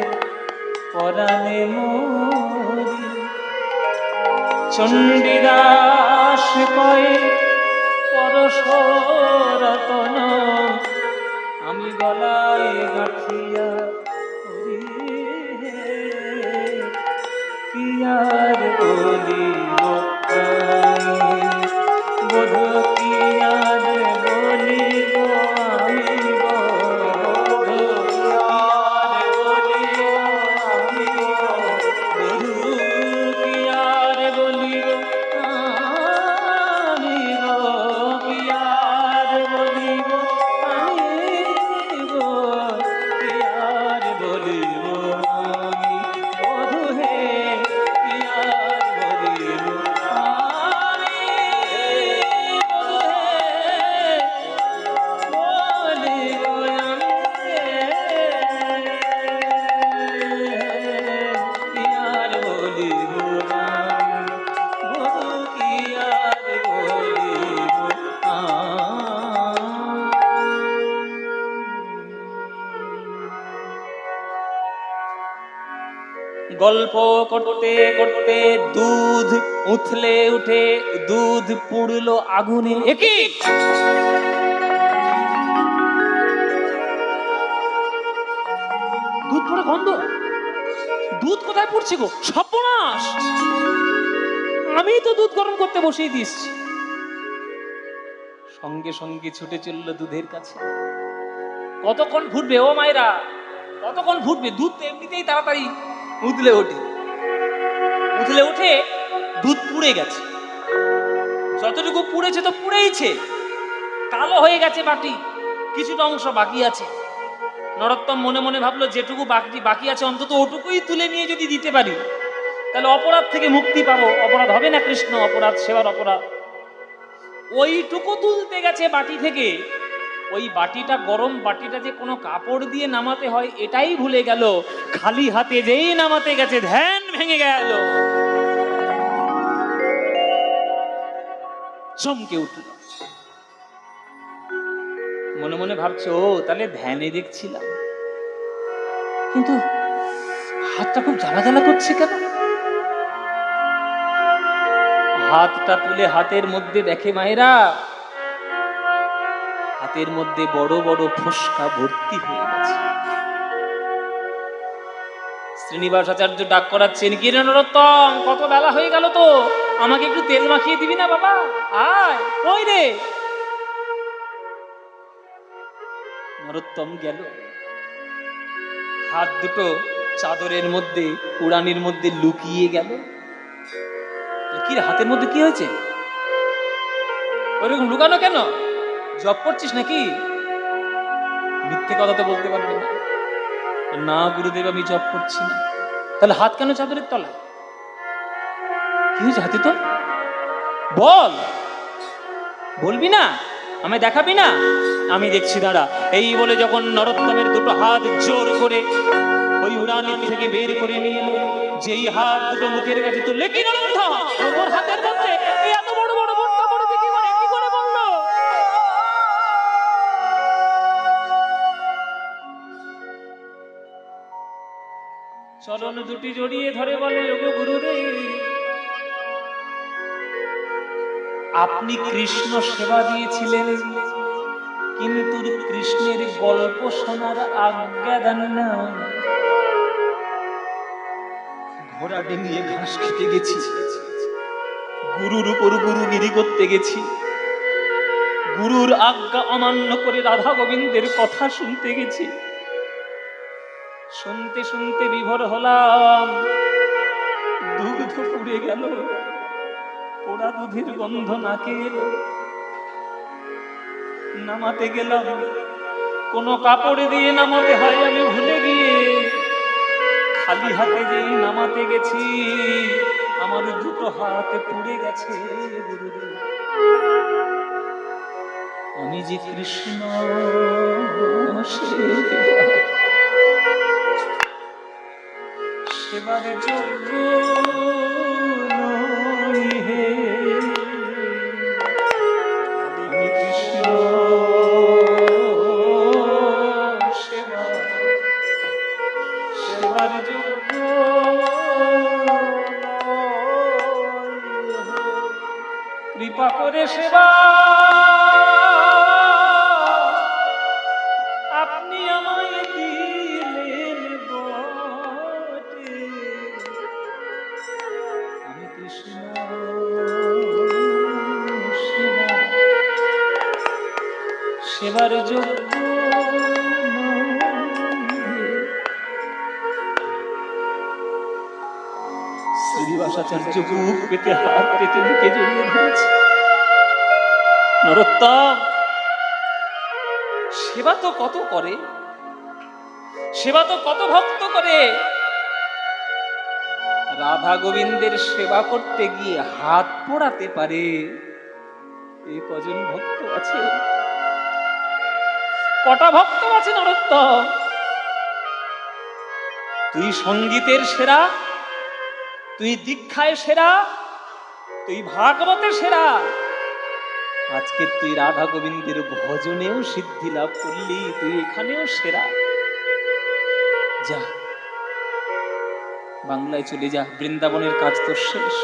পরাণে মোরি। চণ্ডীদাস কয়ে পরশরতন, আমি গলায় গাঁথিয়া করি কি আর বলিব আমি, বধূ কি আর বলিব আমি গো, বধূ কি আর বলিব আমি গো, বধূ কি আর বলিব আমি গো, কি আর বলিব আমি গো, কি আর বলিব আমি, বধূ হে কি আর বলিব আমি, বধূ হে বলিব আমি, কি আর বলিব আমি, বধূ কি আর বলিব আমি। গল্প করতে করতে দুধ উথলে উঠে, দুধ পুড়লো আগুনে। একি দুধ পড়ে গন্ধ, দুধ কোথায় পড়ছে গো, সর্বনাশ! আমি তো দুধ গরম করতে বসিয়ে দিয়েছি। সঙ্গে সঙ্গে ছুটে চলল দুধের কাছে। কতক্ষণ ফুটবে ও মায়েরা, কতক্ষণ ফুটবে? দুধ তো এমনিতেই তাড়াতাড়ি উতলে ওঠে, উতলে উঠে দুধ পুড়ে গেছে। যতটুকু পুড়েছে তো পুড়েইছে, কালো হয়ে গেছে বাটি, কিছুটা অংশ বাকি আছে। নরোত্তম মনে মনে ভাবলো, যেটুকু বাকি আছে অন্তত ওটুকুই তুলে নিয়ে যদি দিতে পারি, তাহলে অপরাধ থেকে মুক্তি পাবো। অপরাধ হবে না কৃষ্ণ, অপরাধ সেবার অপরাধ। ওইটুকু তুলতে গেছে বাটি থেকে, ওই বাটিটা, গরম বাটিটা যে কোনো কাপড় দিয়ে নামাতে হয় এটাই ভুলে গেল। খালি হাতে যেই নামাতে গেছে, ধ্যান ভেঙে গেল, চমকে উঠল। মনে মনে ভাবছো, তাহলে ধ্যানে দেখছিলাম, কিন্তু হাতটা খুব জ্বালা জ্বালা করছে কেন? হাতটা তুলে হাতের মধ্যে দেখে মায়েরা, হাতের মধ্যে বড় বড় ফোস্কা ভর্তি হয়ে গেছে। শ্রীনিবাস আচার্য ডাক করাচ্ছেন, কি রে নরোত্তম, কত বেলা হয়ে গেল তো, আমাকে একটু তেল মাখিয়ে দিবি না বাবা, আয়। কই রে? নরোত্তম গেল, হাত দুটো চাদরের মধ্যে, উড়ানির মধ্যে লুকিয়ে গেল। কি রে, হাতের মধ্যে কি হয়েছে? ওইরকম লুকানো কেন? জব করছিস নাকি? মিথ্যে কথা তো বলতে পারবে না। না গুরুদেব, আমি জব করছি না। তাহলে হাত কেন চাদরের তলায়? কি হয়েছে হাতে তো? বল, বলবি না? আমায় দেখাবি না? আমি দেখছি, দাঁড়া। এই বলে যখন নরোত্তমের দুটো হাত জোর করে ওই উড়ানি থেকে বের করে নিয়ে এলো, যেই হাত দুটো মুখের কাছে তুললে, কি নরোত্তম, ওর হাতের মধ্যে এই এত বড় বড় বোঁটা পড়েছে কি করে, কি করে বললো? চরণ দুটি জড়িয়ে ধরে বলে, ওগো গুরুদেব, আপনি কৃষ্ণ সেবা দিয়েছিলেন, কিন্তু কৃষ্ণের গল্প শোনার আজ্ঞা দেন না। ঘোড়া ডিঙিয়ে ঘাস খেতে গেছি, গুরুর উপর গুরুগিরি করতে গেছি, গুরুর আজ্ঞা অমান্য করে রাধা গোবিন্দের কথা শুনতে গেছি। শুনতে শুনতে বিভোর হলাম, দুধ পুড়ে গেল, দুধের গন্ধ নাকে এলো, নামাতে গেলাম, কোনো কাপড় দিয়ে নামাতে হয় আমি ভুলে গিয়ে খালি হাতে যেই নামাতে গেছি আমার দুটো হাতে পুড়ে গেছে। গুরুদেব, আমি যে কৃষ্ণ সেবার যোগ্য নই হে, আমি কৃষ্ণ সেবার যোগ্য নই। কৃপা করে সেবা আপনি আমায় দিলেন বটে, আমি কৃষ্ণ সেবার যোগ্য নই। শ্রীনিবাসাচার্য বুক পেতে হাত পেতে বুকে জড়িয়ে ধরেছে। নরোত্তম, সেবা তো কত করে, সেবা তো কত ভক্ত করে, রাধা গোবিন্দের সেবা করতে গিয়ে হাত পোড়াতে পারে এই কজন ভক্ত আছে? কটা ভক্ত আছে নরোত্তম? তুই সঙ্গীতের সেরা, তুই দীক্ষায় সেরা, তুই ভাগবতে সেরা, আজকে তুই রাধা গোবিন্দের ভজনেও সিদ্ধি লাভ করলি, তুই এখানেও সেরা। যা বাংলায় চলে যা, বৃন্দাবনের কাজ তোর শেষ।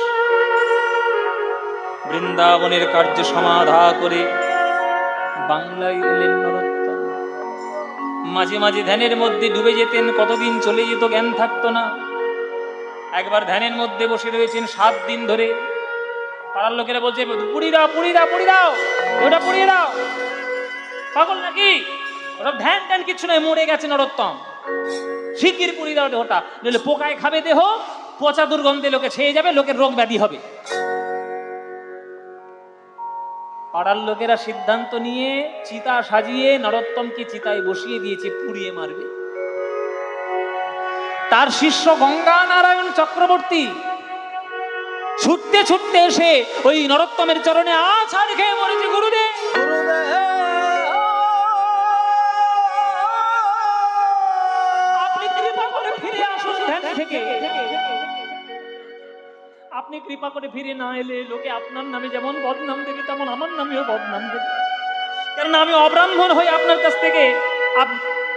বৃন্দাবনের কার্য সমাধা করে বাংলায় এলেন নরোত্তম। মাঝে মাঝে ধ্যানের মধ্যে ডুবে যেতেন, কতদিন চলে যেত জ্ঞান থাকতো না। একবার ধ্যানের মধ্যে বসে রয়েছেন 7 দিন ধরে, পাড়ার লোকেরা বলছে পুড়ি দাও পুড়ি দাও পুড়ি দাও, ওটা পুড়িয়ে দাও। পাগল নাকি? ওসব ধ্যান ট্যান কিছু নয়, মরে গেছে নরোত্তম। শিগগির পুড়ি দাও দেহটা, নইলে পোকায় খাবে দেহ, পচা দুর্গন্ধে লোকে ছেয়ে যাবে, লোকের রোগ ব্যাধি হবে। পাড়ার লোকেরা সিদ্ধান্ত নিয়ে চিতা সাজিয়ে নরোত্তমকে চিতায় বসিয়ে দিয়েছে, পুড়িয়ে মারবে। তার শিষ্য গঙ্গা নারায়ণ চক্রবর্তী ছুটতে ছুটতে এসে ওই নরোত্তমের চরণে আছাড় খেয়ে মরেছে। গুরুদেব, আপনি কৃপা করে ফিরে আসুন ধ্যান থেকে। আপনি কৃপা করে ফিরে না এলে লোকে আপনার নামে যেমন বদনাম দেবে, তেমন আমার নামেও বদনাম দেবে। কেননা আমি অব্রাহ্মণ হয়ে আপনার কাছ থেকে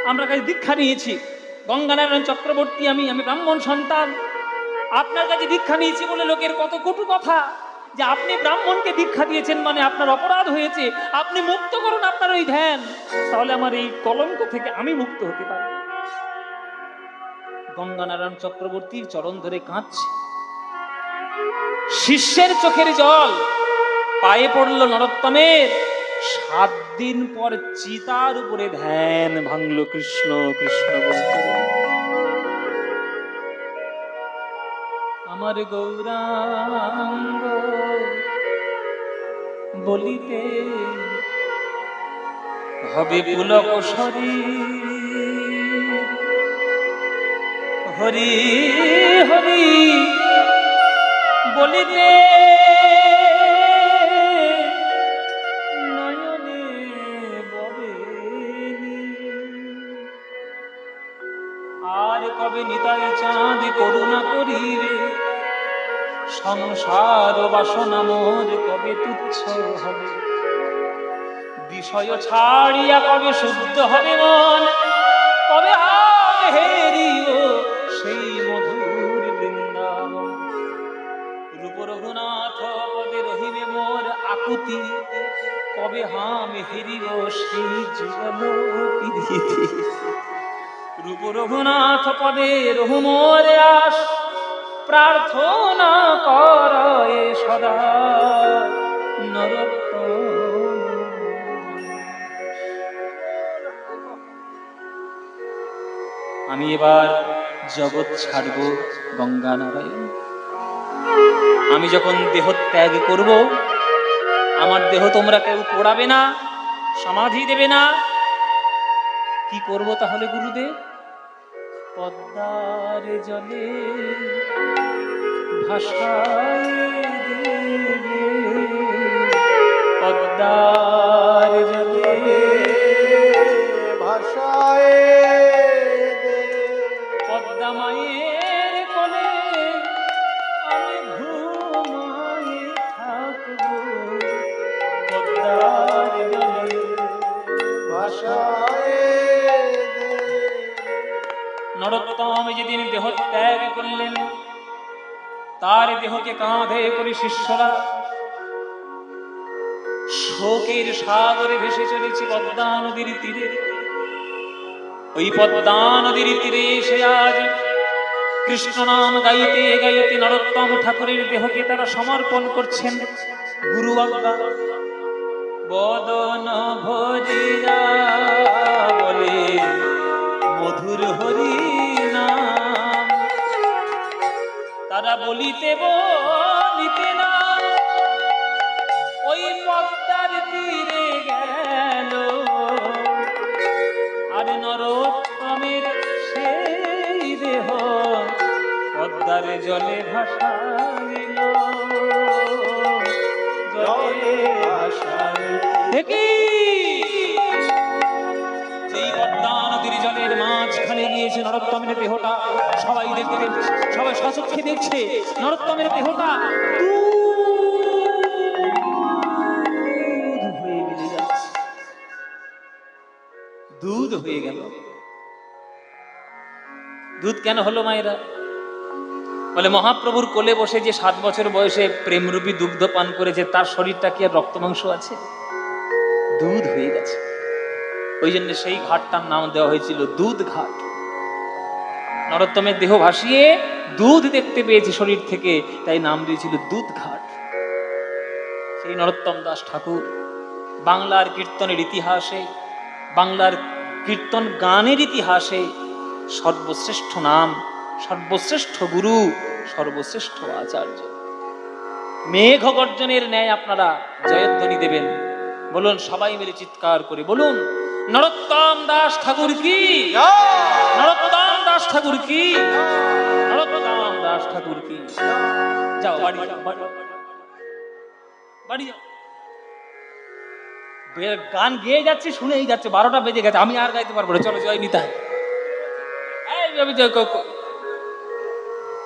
আমরা কাছে দীক্ষা নিয়েছি। গঙ্গানারায়ণ চক্রবর্তী আমি ব্রাহ্মণ সন্তান, আপনার কাছে দীক্ষা নিয়েছি বলে লোকের কত কটু কথা, যে আপনি ব্রাহ্মণকে দীক্ষা দিয়েছেন মানে আপনার অপরাধ হয়েছে, আপনি মুক্ত করুন আপনার ওই ধ্যান, তাহলে আমার এই কলঙ্ক থেকে আমি মুক্ত হতে পারি। গঙ্গানারায়ণ চক্রবর্তীর চরণ ধরে কাঁদছে, শিষ্যের চোখের জল পায়ে পড়ল নরোত্তমের। 7 দিন পর চিতার উপরে ধ্যান ভাঙলো, কৃষ্ণ কৃষ্ণ বলতে। আমার গৌরাঙ্গ বলিতে হবে পুলক শরীর, হরি হরি বলিতে নয়নে ববে, আর কবে নিতাই চাঁদ করুণা করিবে, সংসার বাসনা মোর কবে তুচ্ছ হবে, বিষয় ছাড়িয়া কবে শুদ্ধ হবে মন, কবে আর হেরিও সেই মধুর বৃন্দাবন। রূপ রঘুনাথ পদে রহিবে মোর আকুতি, কবে হাম হেরিও সেই যুগল প্রীতি। রূপ রঘুনাথ পদে রহু মোর আস, প্রার্থনা কর সদা নরোত্তম। আমি এবার জগৎ ছাড়ব গঙ্গা নারায়ণ, আমি যখন দেহ ত্যাগ করব, আমার দেহ তোমরা কেউ পোড়াবে না, সমাধি দেবে না। কি করব তাহলে গুরুদেব? পদ্মার জলে ভাসায় দেবে, পদ্মার জলে ভাষায় পদ্মা মায়ের কোলে আমি ঘুমায়ে থাকবো, পদ্মার জলে ভাষায় নরোত্তম যেদিন দেহ ত্যাগ করলেন, তার দেহকে কাঁধে করে শিষ্যরা শোকের সাগরে ভেসে চলেছে পদ্মা নদীর তীরে। ওই পদ্মা নদীর তীরে এসে আজ কৃষ্ণ নাম গাইতে গাইতে নরোত্তম ঠাকুরের দেহকে তারা সমর্পণ করছেন। গুরু আজ্ঞা বদন ভরিয়া বলে মধুর হরি নাম, তারা বলিতে বলিতে না ওই পদ্মার তীরে গেল, আর নরোত্তমের সেই দেহ পদ্মার জলে ভাসাইল, জলে ভাসাইল। যেই পদ্মা নদীর জলের মাঝখানে গিয়েছে নরোত্তমের দেহটা, সবাই দেখতে, সবাই সচক্ষে দেখছে নরোত্তমের দেহটা দুধ হয়ে বেরিয়ে যাচ্ছে, দুধ হয়ে গেল। দুধ কেন হলো মায়েরা? বলে মহাপ্রভুর কোলে বসে যে 7 বছর বয়সে প্রেমরূপী দুগ্ধ পান করেছে, তার শরীরটা কি আর রক্ত মাংস আছে? দুধ হয়ে গেছে। ওই জন্য সেই ঘাটটার নাম দেওয়া হয়েছিল দুধ ঘাট। নরোত্তমের দেহ ভাসিয়ে দুধ দেখতে পেয়েছে শরীর থেকে, তাই নাম দিয়েছিল দুধ ঘাট। সেই নরোত্তম দাস ঠাকুর বাংলার কীর্তনের ইতিহাসে, বাংলার কীর্তন গানের ইতিহাসে সর্বশ্রেষ্ঠ নাম, সর্বশ্রেষ্ঠ গুরু, সর্বশ্রেষ্ঠ আচার্য। মেঘ গর্জনের ন্যায় আপনারা জয়ধ্বনি দেবেন। বলুন সবাই মিলে চিৎকার করে বলুন, নরোত্তম দাস ঠাকুর কি, নরোত্তম দাস ঠাকুর কি, নরোত্তম দাস ঠাকুর কি। যাও বাড়ি যাও, বাড়ি যাও। গান গেয়ে যাচ্ছে, শুনেই যাচ্ছে, 12টা বেজে গেছে, আমি আর গাইতে পারবো না, চলো জয় নিতাই।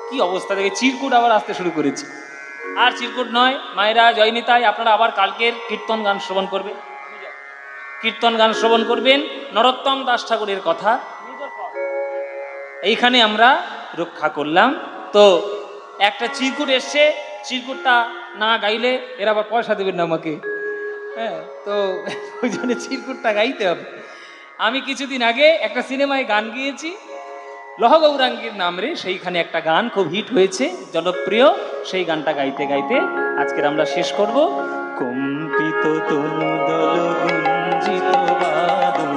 কি অবস্থা দেখে চিরকুট আবার আসতে শুরু করেছে। আর চিরকুট নয় মায়েরা, জয় নিতাই। আপনারা আবার কালকের কীর্তন গান শ্রবণ করবেন, কীর্তন গান শ্রবণ করবেন নরোত্তম দাস ঠাকুরের কথা। এইখানে আমরা রক্ষা করলাম। তো একটা চিরকুট এসছে, চিরকুটটা না গাইলে এরা আবার পয়সা দেবেন না আমাকে, হ্যাঁ, তো ওই জন্য চিরকুটটা গাইতে হবে। আমি কিছুদিন আগে একটা সিনেমায় গান গিয়েছি, লহ গৌরাঙ্গীর নাম রে, সেইখানে একটা গান খুব হিট হয়েছে, জনপ্রিয়। সেই গানটা গাইতে গাইতে আজকের আমরা শেষ করব। কম্পিত তনু দল গুঞ্জিত বাদল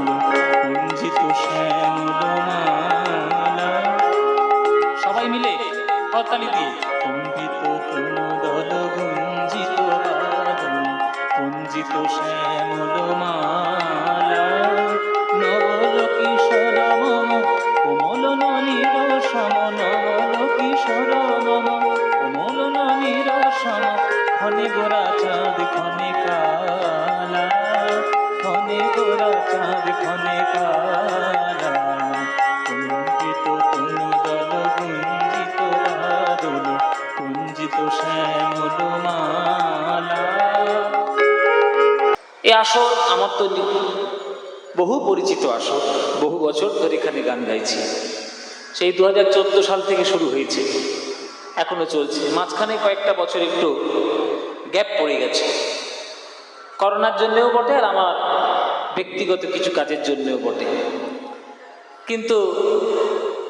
কুঞ্জিত শ্যামল মালা, সবাই মিলে করতালি দিয়ে। কম্পিত তনু দল গুঞ্জিত বাদল কুঞ্জিত শ্যামল মালা, নবল কিশোর মম কোমল ননীর সম, নবল কিশোর মম কোমল ননীর সম, ক্ষণে গোরা চাঁদ ক্ষণে কালা, ক্ষণে গোরা চাঁদ ক্ষণে কালা, কুঞ্জিত তনু দল কুঞ্জিত বাদল কুঞ্জিত শ্যামল মালা। এই আসর আমার তো বহু পরিচিত আসর, বহু বছর ধরে এখানে গান গাইছি। সেই 2014 সাল থেকে শুরু হয়েছে, এখনো চলছে। মাঝখানে কয়েকটা বছর একটু গ্যাপ পড়ে গেছে, করোনার জন্যও বটে, আর আমার ব্যক্তিগত কিছু কাজের জন্যও বটে। কিন্তু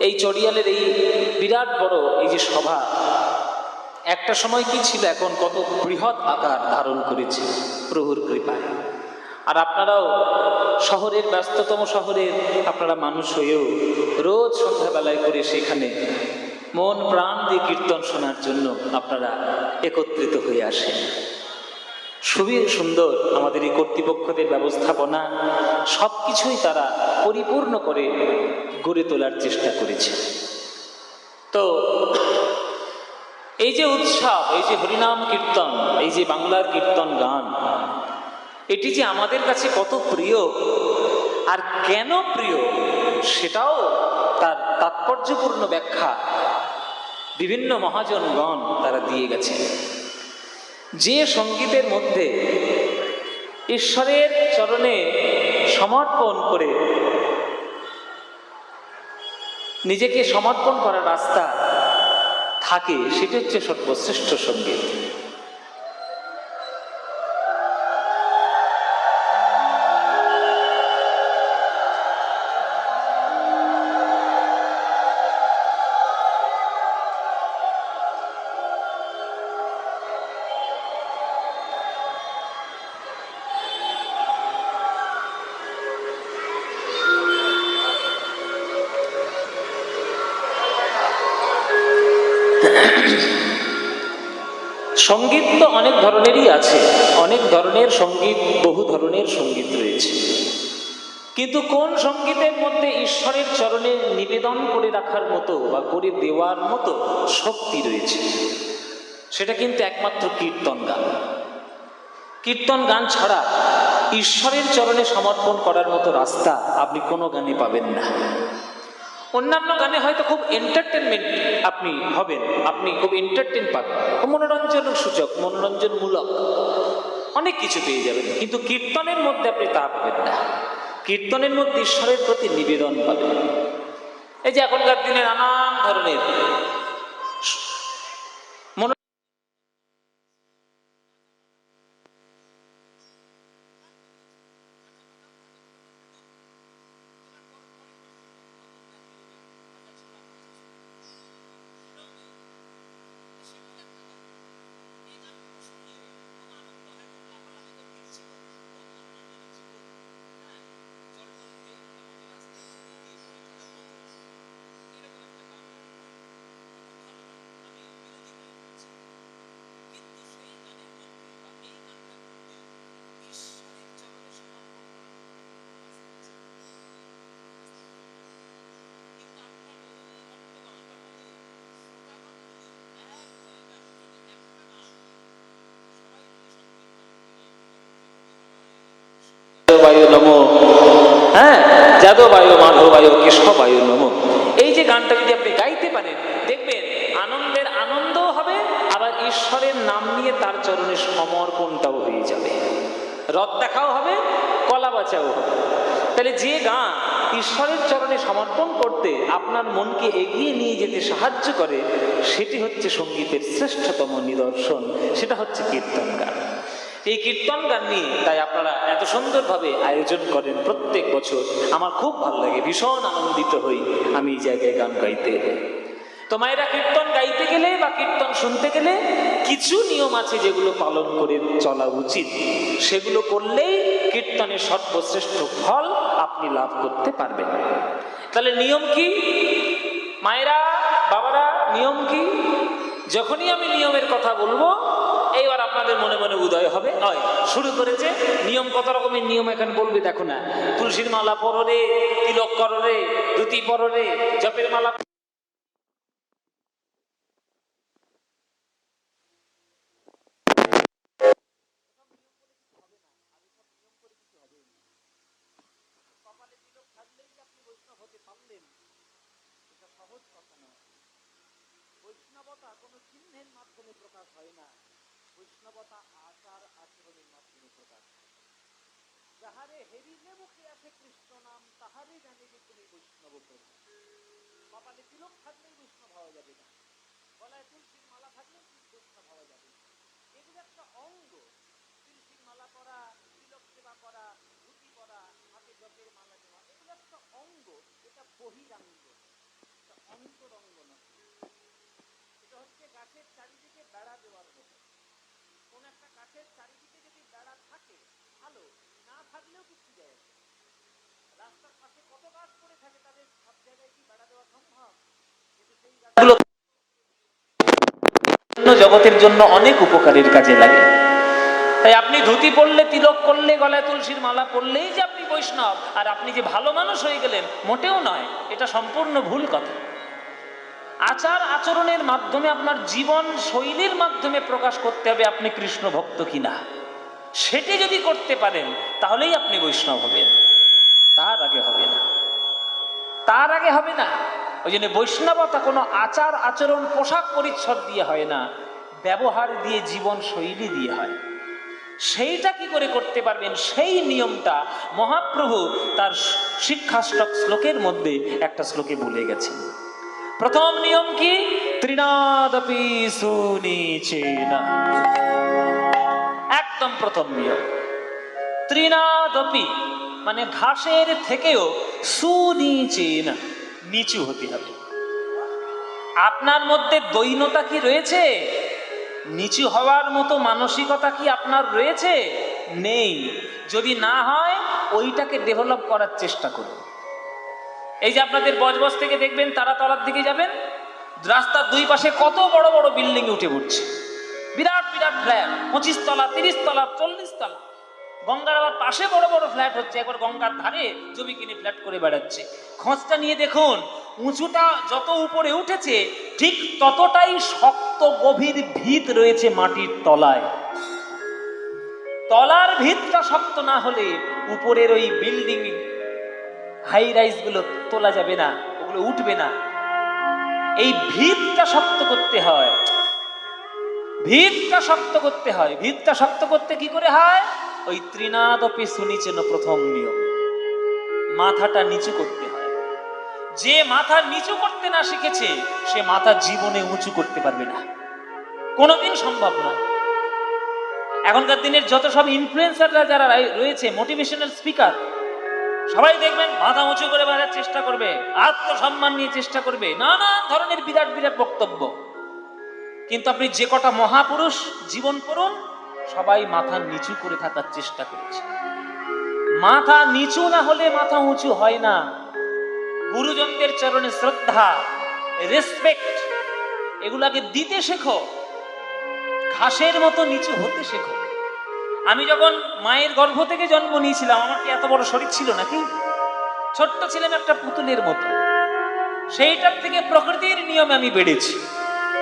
এই চড়িয়ালের এই বিরাট বড় এই যে সভা, একটা সময় কি ছিল, এখন কত বৃহৎ আকার ধারণ করেছে প্রভুর কৃপায়। আর আপনারাও শহরের ব্যস্ততম শহরের আপনারা মানুষ হয়েও রোজ সন্ধ্যাবেলায় করে সেখানে মন প্রাণ দিয়ে কীর্তন শোনার জন্য আপনারা একত্রিত হয়ে আসেন। খুবই সুন্দর আমাদের এই কর্তৃপক্ষদের ব্যবস্থাপনা, সবকিছুই তারা পরিপূর্ণ করে গড়ে তোলার চেষ্টা করেছে। তো এই যে উৎসব, এই যে হরিনাম কীর্তন, এই যে বাংলার কীর্তন গান, এটি যে আমাদের কাছে কত প্রিয় আর কেন প্রিয় সেটাও তার তাৎপর্যপূর্ণ ব্যাখ্যা বিভিন্ন মহাজনগণ তারা দিয়ে গেছেন। যে সঙ্গীতের মধ্যে ঈশ্বরের চরণে সমর্পণ করে নিজেকে সমর্পণ করার রাস্তা থাকে, সেটি হচ্ছে সর্বশ্রেষ্ঠ সঙ্গীত। সঙ্গীত তো অনেক ধরনেরই আছে, অনেক ধরনের সঙ্গীত, বহু ধরনের সঙ্গীত রয়েছে, কিন্তু কোন সঙ্গীতের মধ্যে ঈশ্বরের চরণে নিবেদন করে রাখার মতো বা করে দেওয়ার মতো শক্তি রয়েছে, সেটা কিন্তু একমাত্র কীর্তন গান। কীর্তন গান ছাড়া ঈশ্বরের চরণে সমর্পণ করার মতো রাস্তা আপনি কোনো গানে পাবেন না। অন্যান্য গানে হয়তো খুব এন্টারটেনমেন্ট আপনি হবেন, আপনি খুব এন্টারটেন পাবেন, মনোরঞ্জন সূচক, মনোরঞ্জনমূলক অনেক কিছু পেয়ে যাবেন, কিন্তু কীর্তনের মধ্যে আপনি তা পাবেন না। কীর্তনের মধ্যে ঈশ্বরের প্রতি নিবেদন পাবেন। এই যে এখনকার দিনে নানান ধরনের বায়ু নমো, হ্যাঁ, যাদবায়ু মাধবায়ু কেশবায়ু নমো, এই যে গানটা যদি আপনি গাইতে পারেন, দেখবেন আনন্দের আনন্দও হবে, আবার ঈশ্বরের নাম নিয়ে তার চরণে সমর্পণটাও হয়ে যাবে, রথ দেখাও হবে, কলা বাঁচাও হবে। তাহলে যে গান ঈশ্বরের চরণে সমর্পণ করতে আপনার মনকে এগিয়ে নিয়ে যেতে সাহায্য করে, সেটি হচ্ছে সঙ্গীতের শ্রেষ্ঠতম নিদর্শন, সেটা হচ্ছে কীর্তন গান। এই কীর্তন গান নিয়ে তাই আপনারা এত সুন্দরভাবে আয়োজন করেন প্রত্যেক বছর। আমার খুব ভালো লাগে, ভীষণ আনন্দিত হই আমি এই জায়গায় গান গাইতে এলে। তো মায়েরা, কীর্তন গাইতে গেলে বা কীর্তন শুনতে গেলে কিছু নিয়ম আছে যেগুলো পালন করে চলা উচিত, সেগুলো করলেই কীর্তনের সর্বশ্রেষ্ঠ ফল আপনি লাভ করতে পারবেন। তাহলে নিয়ম কি মায়েরা, বাবারা? নিয়ম কি? যখনই আমি নিয়মের কথা বলবো, এইবার আপনাদের মনে মনে উদয় হবে, নয় শুরু করেছে নিয়ম। কত রকমের নিয়ম এখন বলবে, দেখো না, তুলসীর মালা পরো রে, তিলক করো রে, ধুতি পরো রে, জপের মালা বৈষ্ণবতা কোনো চিহ্নের মাধ্যমে প্রকাশ হয় না, বৈষ্ণবতা আচার আচরণের মাধ্যমে প্রকাশ। যাহারে হেরিলে মুখে আসে কৃষ্ণ নাম, তাহারে জানিবে তুমি বৈষ্ণব প্রভু। কপালে তিলক থাকলেই বৈষ্ণব হওয়া যাবে না, গলায় তুলসীর মালা থাকলেও বৈষ্ণব হওয়া যাবে না। এগুলো একটা অঙ্গ। তুলসীর মালা পরা, তিলক সেবা করা, ধুতি পরা, হাতে জপের মালা দেওয়া, এগুলো একটা অঙ্গ। এটা বহিরাঙ্গ, এটা অন্তরঙ্গ নয়। এটা হচ্ছে গাছের চারিদিকে বেড়া দেওয়ার মতো। কোন একটা গাছের চারিদিকে যদি বেড়া থাকে ভালো, না থাকলেও কিছু যায়। রাস্তার পাশে কত গাছ পড়ে থাকে, তাদের সব জায়গায় কি বেড়া দেওয়া সম্ভব? কিন্তু সেই গাছগুলো জগতের জন্য অনেক উপকারের কাজে লাগে। তাই আপনি ধুতি পরলে, তিলক করলে, গলায় তুলসীর মালা পরলেই যে আপনি বৈষ্ণব আর আপনি যে ভালো মানুষ হয়ে গেলেন, মোটেও নয়। এটা সম্পূর্ণ ভুল কথা। আচার আচরণের মাধ্যমে, আপনার জীবন শৈলীর মাধ্যমে প্রকাশ করতে হবে আপনি কৃষ্ণ ভক্ত কিনা। সেটি যদি করতে পারেন তাহলেই আপনি বৈষ্ণব হবেন, তার আগে হবে না, তার আগে হবে না। ওই জন্য বৈষ্ণবতা কোনো আচার আচরণ পোশাক পরিচ্ছদ দিয়ে হয় না, ব্যবহার দিয়ে, জীবন শৈলী দিয়ে হয়। সেইটা কি করে করতে পারবেন, সেই নিয়মটা মহাপ্রভু তার শিক্ষাষ্টক শ্লোকের মধ্যে একটা শ্লোকে বলে গেছেন। প্রথম নিয়ম কি? তৃণাদপি সুনিচেনা। একদম প্রথম নিয়ম তৃণাদপি, মানে ঘাসের থেকেও সুনিচেনা, নিচু হতে হবে। আপনার মধ্যে দৈন্যতা কি রয়েছে? নিচু হওয়ার মতো মানসিকতা কি আপনার রয়েছে? নেই। যদি না হয় ওইটাকে ডেভেলপ করার চেষ্টা করুন। এই যে আপনাদের বজবজ থেকে দেখবেন তারাতলার দিকে যাবেন, রাস্তার দুই পাশে কত বড় বড় বিল্ডিং উঠে উঠছে, বিরাট বিরাট ফ্ল্যাট, 25 তলা, 30 তলা, 40 তলা। গঙ্গার আবার পাশে বড় বড় ফ্ল্যাট হচ্ছে, একবার গঙ্গার ধারে জমি কিনে ফ্ল্যাট করে বেড়াচ্ছে। খোঁজটা নিয়ে দেখুন, উঁচুটা যত উপরে উঠেছে ঠিক ততটাই শক্ত গভীর ভিত রয়েছে মাটির তলায়। তলার ভিতটা শক্ত না হলে উপরের ওই বিল্ডিং হাই রাইজ গুলো তোলা যাবে না, ওগুলো উঠবে না। এই ভিতটা শক্ত করতে হয়, ভিতটা শক্ত করতে হয়। ভিতটা শক্ত করতে কি করে হয়? ওই তৃণাদপি সুনিচেন, প্রথম নিয়ম, মাথাটা নিচু করতে হয়। যে মাথা নিচু করতে না শিখেছে সে মাথা জীবনে উঁচু করতে পারবে না, কোনোদিন সম্ভব নয়। এখনকার দিনের যত সব ইনফ্লুয়েন্সাররা যারা রয়েছে, মোটিভেশনাল স্পিকার, সবাই দেখবেন মাথা উঁচু করে বাঁধার চেষ্টা করবে, আত্মসম্মান নিয়ে চেষ্টা করবে, নানা ধরনের বিরাট বিরাট বক্তব্য। কিন্তু আপনি যে কটা মহাপুরুষ জীবন করুন, সবাই মাথা নিচু করে থাকার চেষ্টা করেছে। মাথা নিচু না হলে মাথা উঁচু হয় না। গুরুজনদের চরণে শ্রদ্ধা, রেসপেক্ট, এগুলাকে দিতে শেখো, ঘাসের মতো নিচু হতে শেখো। আমি যখন মায়ের গর্ভ থেকে জন্ম নিয়েছিলাম, আমার কি এত বড় শরীর ছিল নাকি? ছোট্ট ছিলাম একটা পুতুলের মতো। সেইটার থেকে প্রকৃতির নিয়মে আমি বেড়েছি,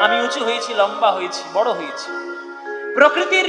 আমি উঁচু হয়েছি, লম্বা হয়েছি, বড় হয়েছি। প্রকৃতির